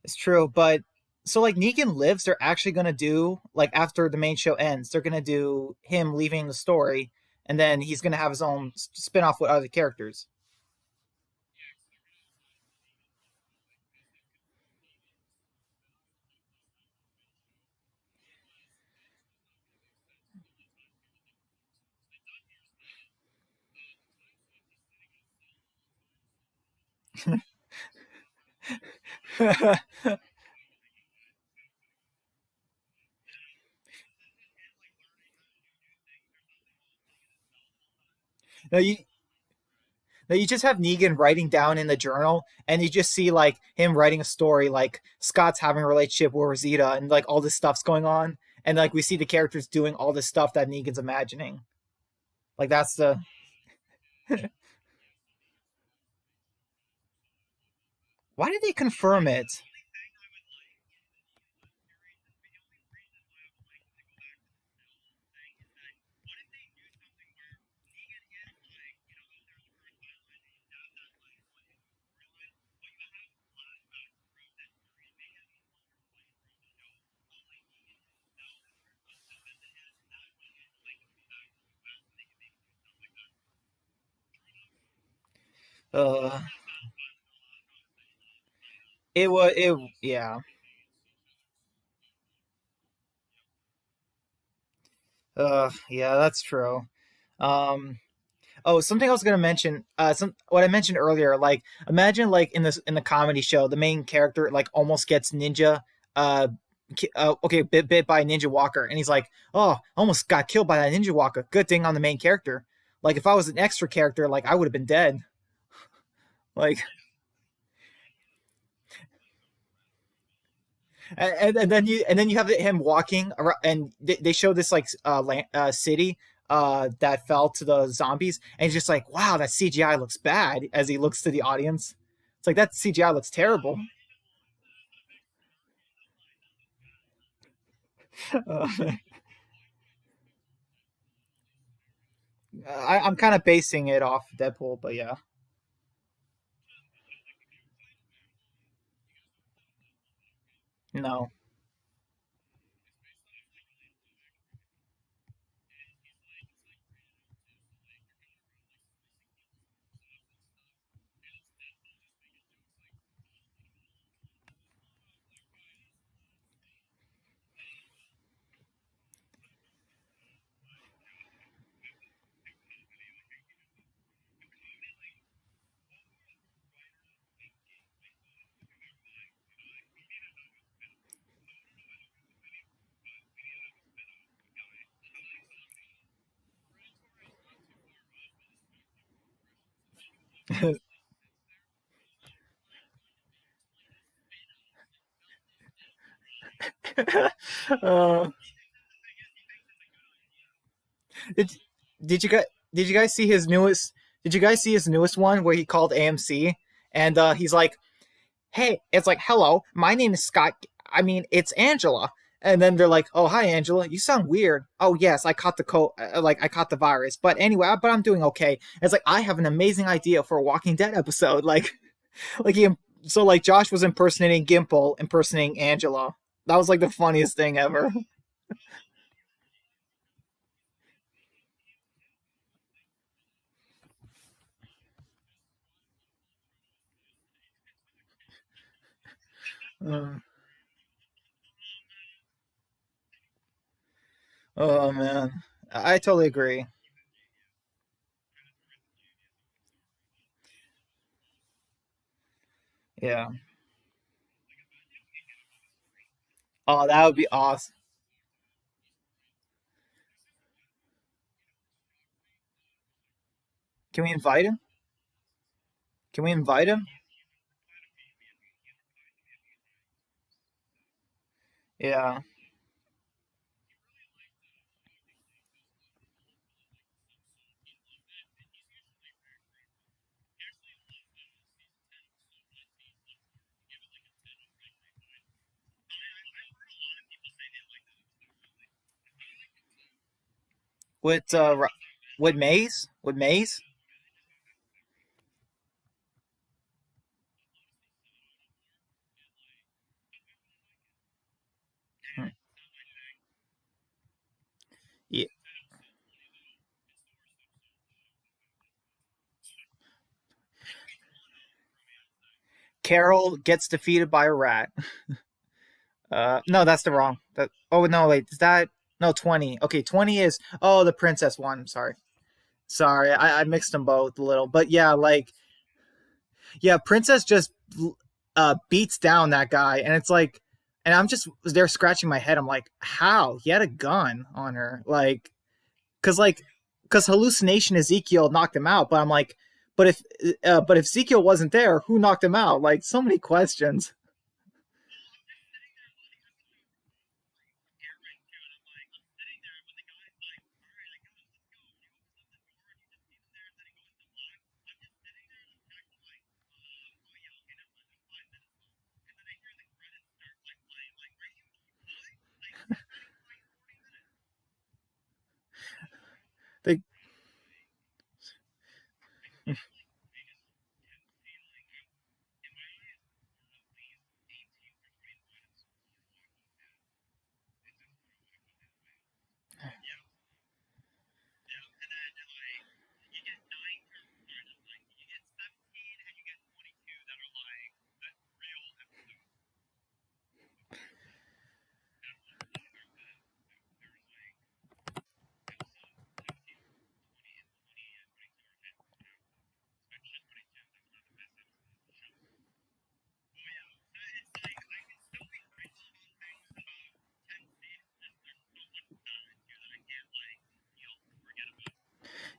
It's true, but so like Negan lives, they're actually gonna do like after the main show ends, they're gonna do him leaving the story, and then he's gonna have his own spin-off with other characters. no, you no, you just have Negan writing down in the journal, and you just see like him writing a story, like Scott's having a relationship with Rosita, and like all this stuff's going on, and like we see the characters doing all this stuff that Negan's imagining. Like that's the why did they confirm it? Uh, it was it yeah. Yeah, that's true. Um, oh, something I was gonna mention. Some what I mentioned earlier. Like, imagine like in the comedy show, the main character like almost gets ninja. Okay, bit by a ninja walker, and he's like, "Oh, almost got killed by that ninja walker. Good thing I'm the main character. Like, if I was an extra character, like I would have been dead. Like, and then you have him walking around, and they show this like city that fell to the zombies, and he's just like, wow, that CGI looks bad. As he looks to the audience, it's like that CGI looks terrible. uh, I'm kind of basing it off Deadpool, but yeah, no. uh, did did you guys did you guys see his newest? Did you guys see his newest one where he called AMC, and he's like, hey, it's like, hello, my name is Scott. I mean, it's Angela. And then they're like, oh, hi, Angela. You sound weird. Oh, yes, I caught the like I caught the virus. But anyway, but I'm doing okay. It's like I have an amazing idea for a Walking Dead episode. Like he, so like Josh was impersonating Gimple, impersonating Angela. That was like the funniest thing ever. Uh, oh man, I totally agree. Yeah. Oh, that would be awesome. Can we invite him? Can we invite him? Yeah. With with Maze? With Maze? Hmm. Yeah. Carol gets defeated by a rat. No, that's the wrong. That. Oh no, wait. Is that no 20? Okay, 20 is. Oh, the princess one. I'm sorry. Sorry, I mixed them both a little. But yeah, like yeah, princess just beats down that guy, and it's like, and I'm just there scratching my head. I'm like, how he had a gun on her, like, because hallucination Ezekiel knocked him out. But I'm like, but if Ezekiel wasn't there, who knocked him out? Like, so many questions. They,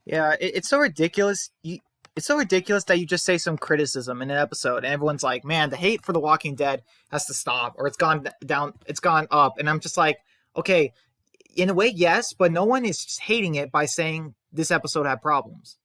yeah, it's so ridiculous. It's so ridiculous that you just say some criticism in an episode, and everyone's like, "Man, the hate for The Walking Dead has to stop, or it's gone down, it's gone up." And I'm just like, okay, in a way, yes, but no one is hating it by saying this episode had problems.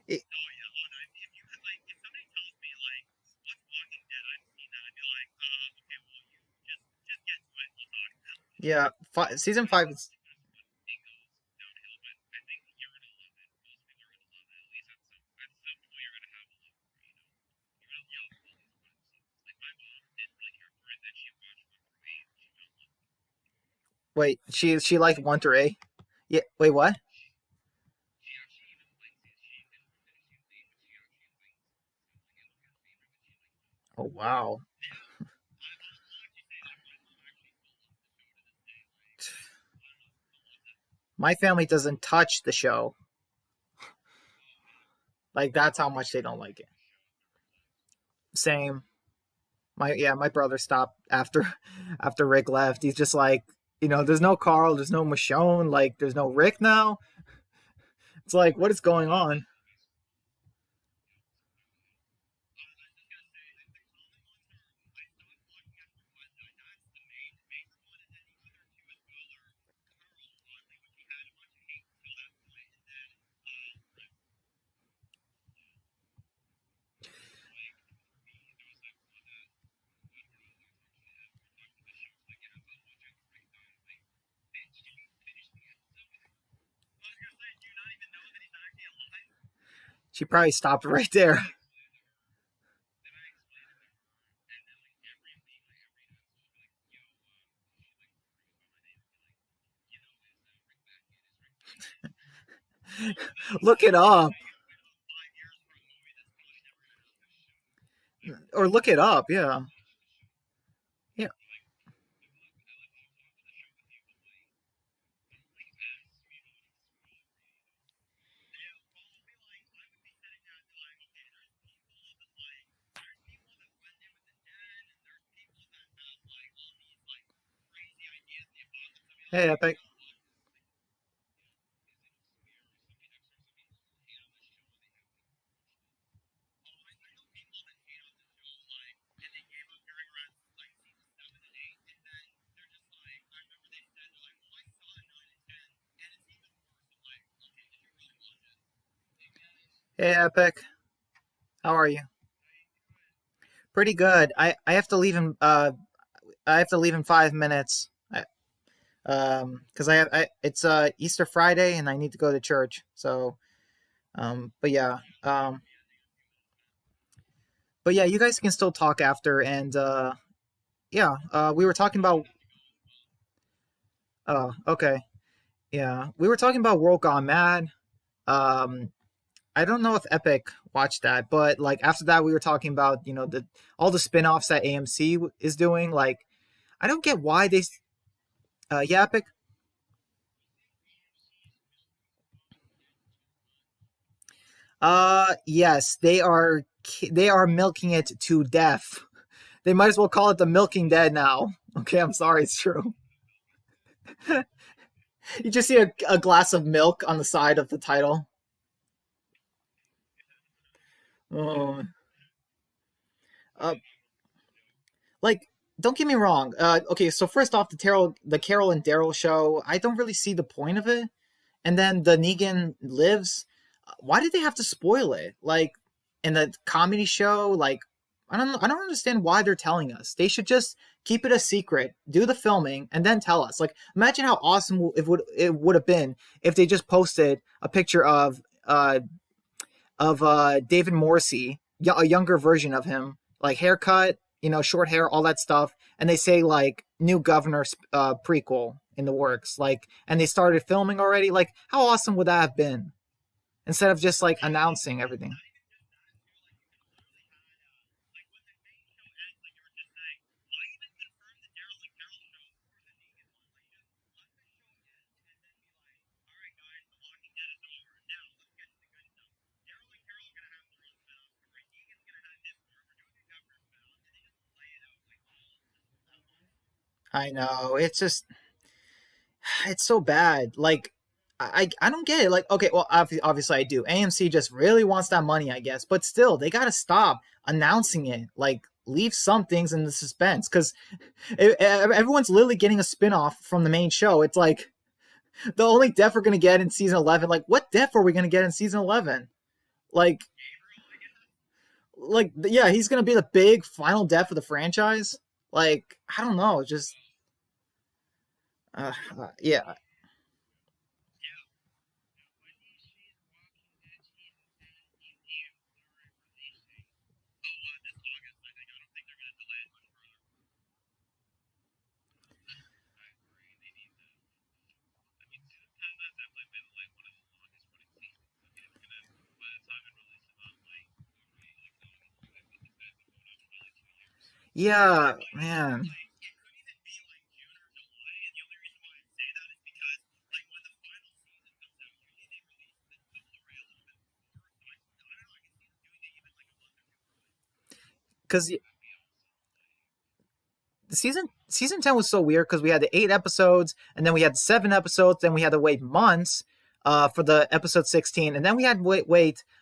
It, yeah, season five is. Wait, she liked one through eight. Yeah, wait, what? Oh wow, my family doesn't touch the show. Like that's how much they don't like it. Same. My brother stopped after after Rick left. He's just like, there's no Carl, there's no Michonne, like there's no Rick now. It's like, what is going on? She probably stopped right there. Look it up, or look it up. Yeah, yeah. Hey, Epic. Hey, Epic. How are you? Pretty good. I have to leave in I have to leave in 5 minutes. Because it's Easter Friday and I need to go to church. So but yeah, you guys can still talk after. And yeah, we were talking about. Oh, okay. Yeah, we were talking about World Gone Mad. Um, I don't know if Epic watched that, but like after that, we were talking about the all the spin-offs that AMC is doing. Like, I don't get why they. Yeah, Epic. Yes, they are milking it to death. They might as well call it the Milking Dead now. Okay, I'm sorry, it's true. You just see a glass of milk on the side of the title. Oh, uh, like, don't get me wrong. Okay, so first off, the Carol and Daryl show, I don't really see the point of it. And then the Negan lives. Why did they have to spoil it? Like in the comedy show, like I don't understand why they're telling us. They should just keep it a secret, do the filming, and then tell us. Like, imagine how awesome it would have been if they just posted a picture of David Morrissey, a younger version of him, like haircut, short hair, all that stuff, and they say like new governor prequel in the works, like, and they started filming already. Like, how awesome would that have been? Instead of just like announcing everything. I know it's so bad. Like, I don't get it. Like, okay, well, obviously I do. AMC just really wants that money, I guess. But still, they gotta stop announcing it. Like, leave some things in the suspense because everyone's literally getting a spin-off from the main show. It's like the only death we're gonna get in season 11. Like, what death are we gonna get in season 11? Like, yeah, he's gonna be the big final death of the franchise. Like, I don't know, just yeah. Yeah, man. Because the season 10 was so weird because we had the 8 episodes, and then we had 7 episodes, then we had to wait months for the episode 16, and then we had to wait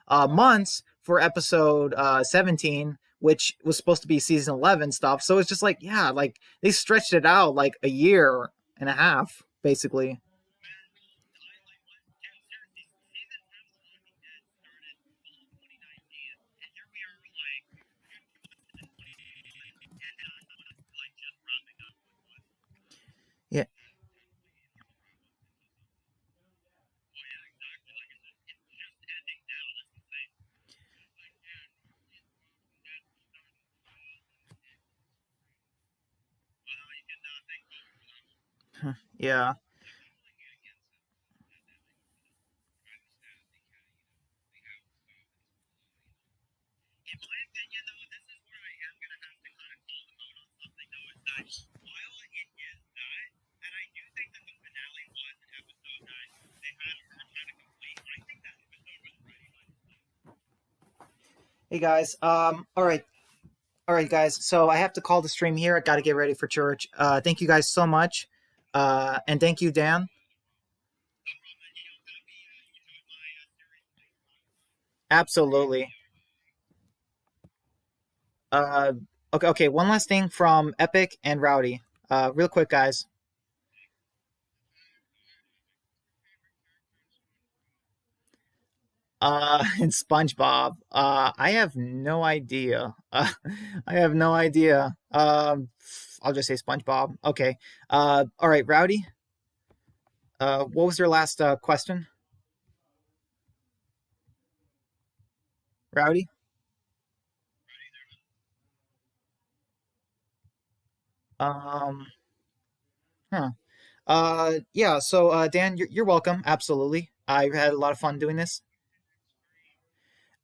months for episode 17, which was supposed to be season 11 stuff. So it's just like, yeah, like they stretched it out like a year and a half, basically. Yeah. Yeah. Hey guys. All right, guys. So I have to call the stream here. I got to get ready for church. Thank you guys so much. And thank you, Dan. Absolutely. Uh, okay. Okay. One last thing from Epic and Rowdy. Real quick, guys. And SpongeBob. I have no idea. I have no idea. I'll just say SpongeBob. Okay. All right, Rowdy. What was your last question, Rowdy? Um. Huh. Yeah. So, Dan, you're welcome. Absolutely. I had a lot of fun doing this.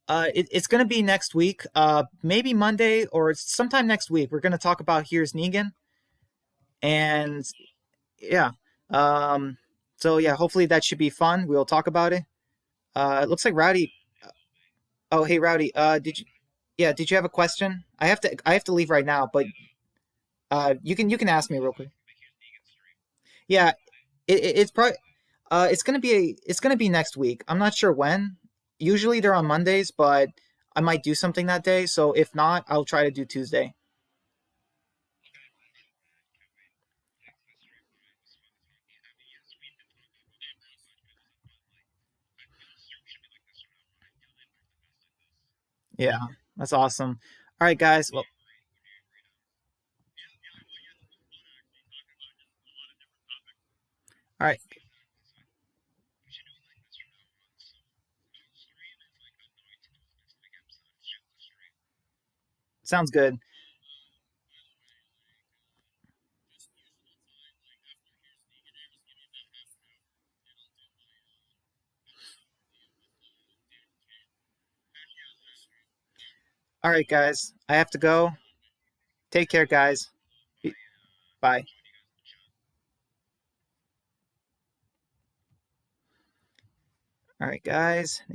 It's going to be next week. Maybe Monday or sometime next week. We're going to talk about Here's Negan, and yeah. Um. So yeah, hopefully that should be fun. We'll talk about it. It looks like Rowdy. Oh, hey, Rowdy. Did you? Yeah. Did you have a question? I have to leave right now, but you can ask me real quick. Yeah. It's probably it's gonna be next week. I'm not sure when. Usually they're on Mondays, but I might do something that day. So if not, I'll try to do Tuesday. Yeah, that's awesome. All right, guys. Well, all right, sounds good. All right, guys. I have to go. Take care, guys. Bye. All right, guys.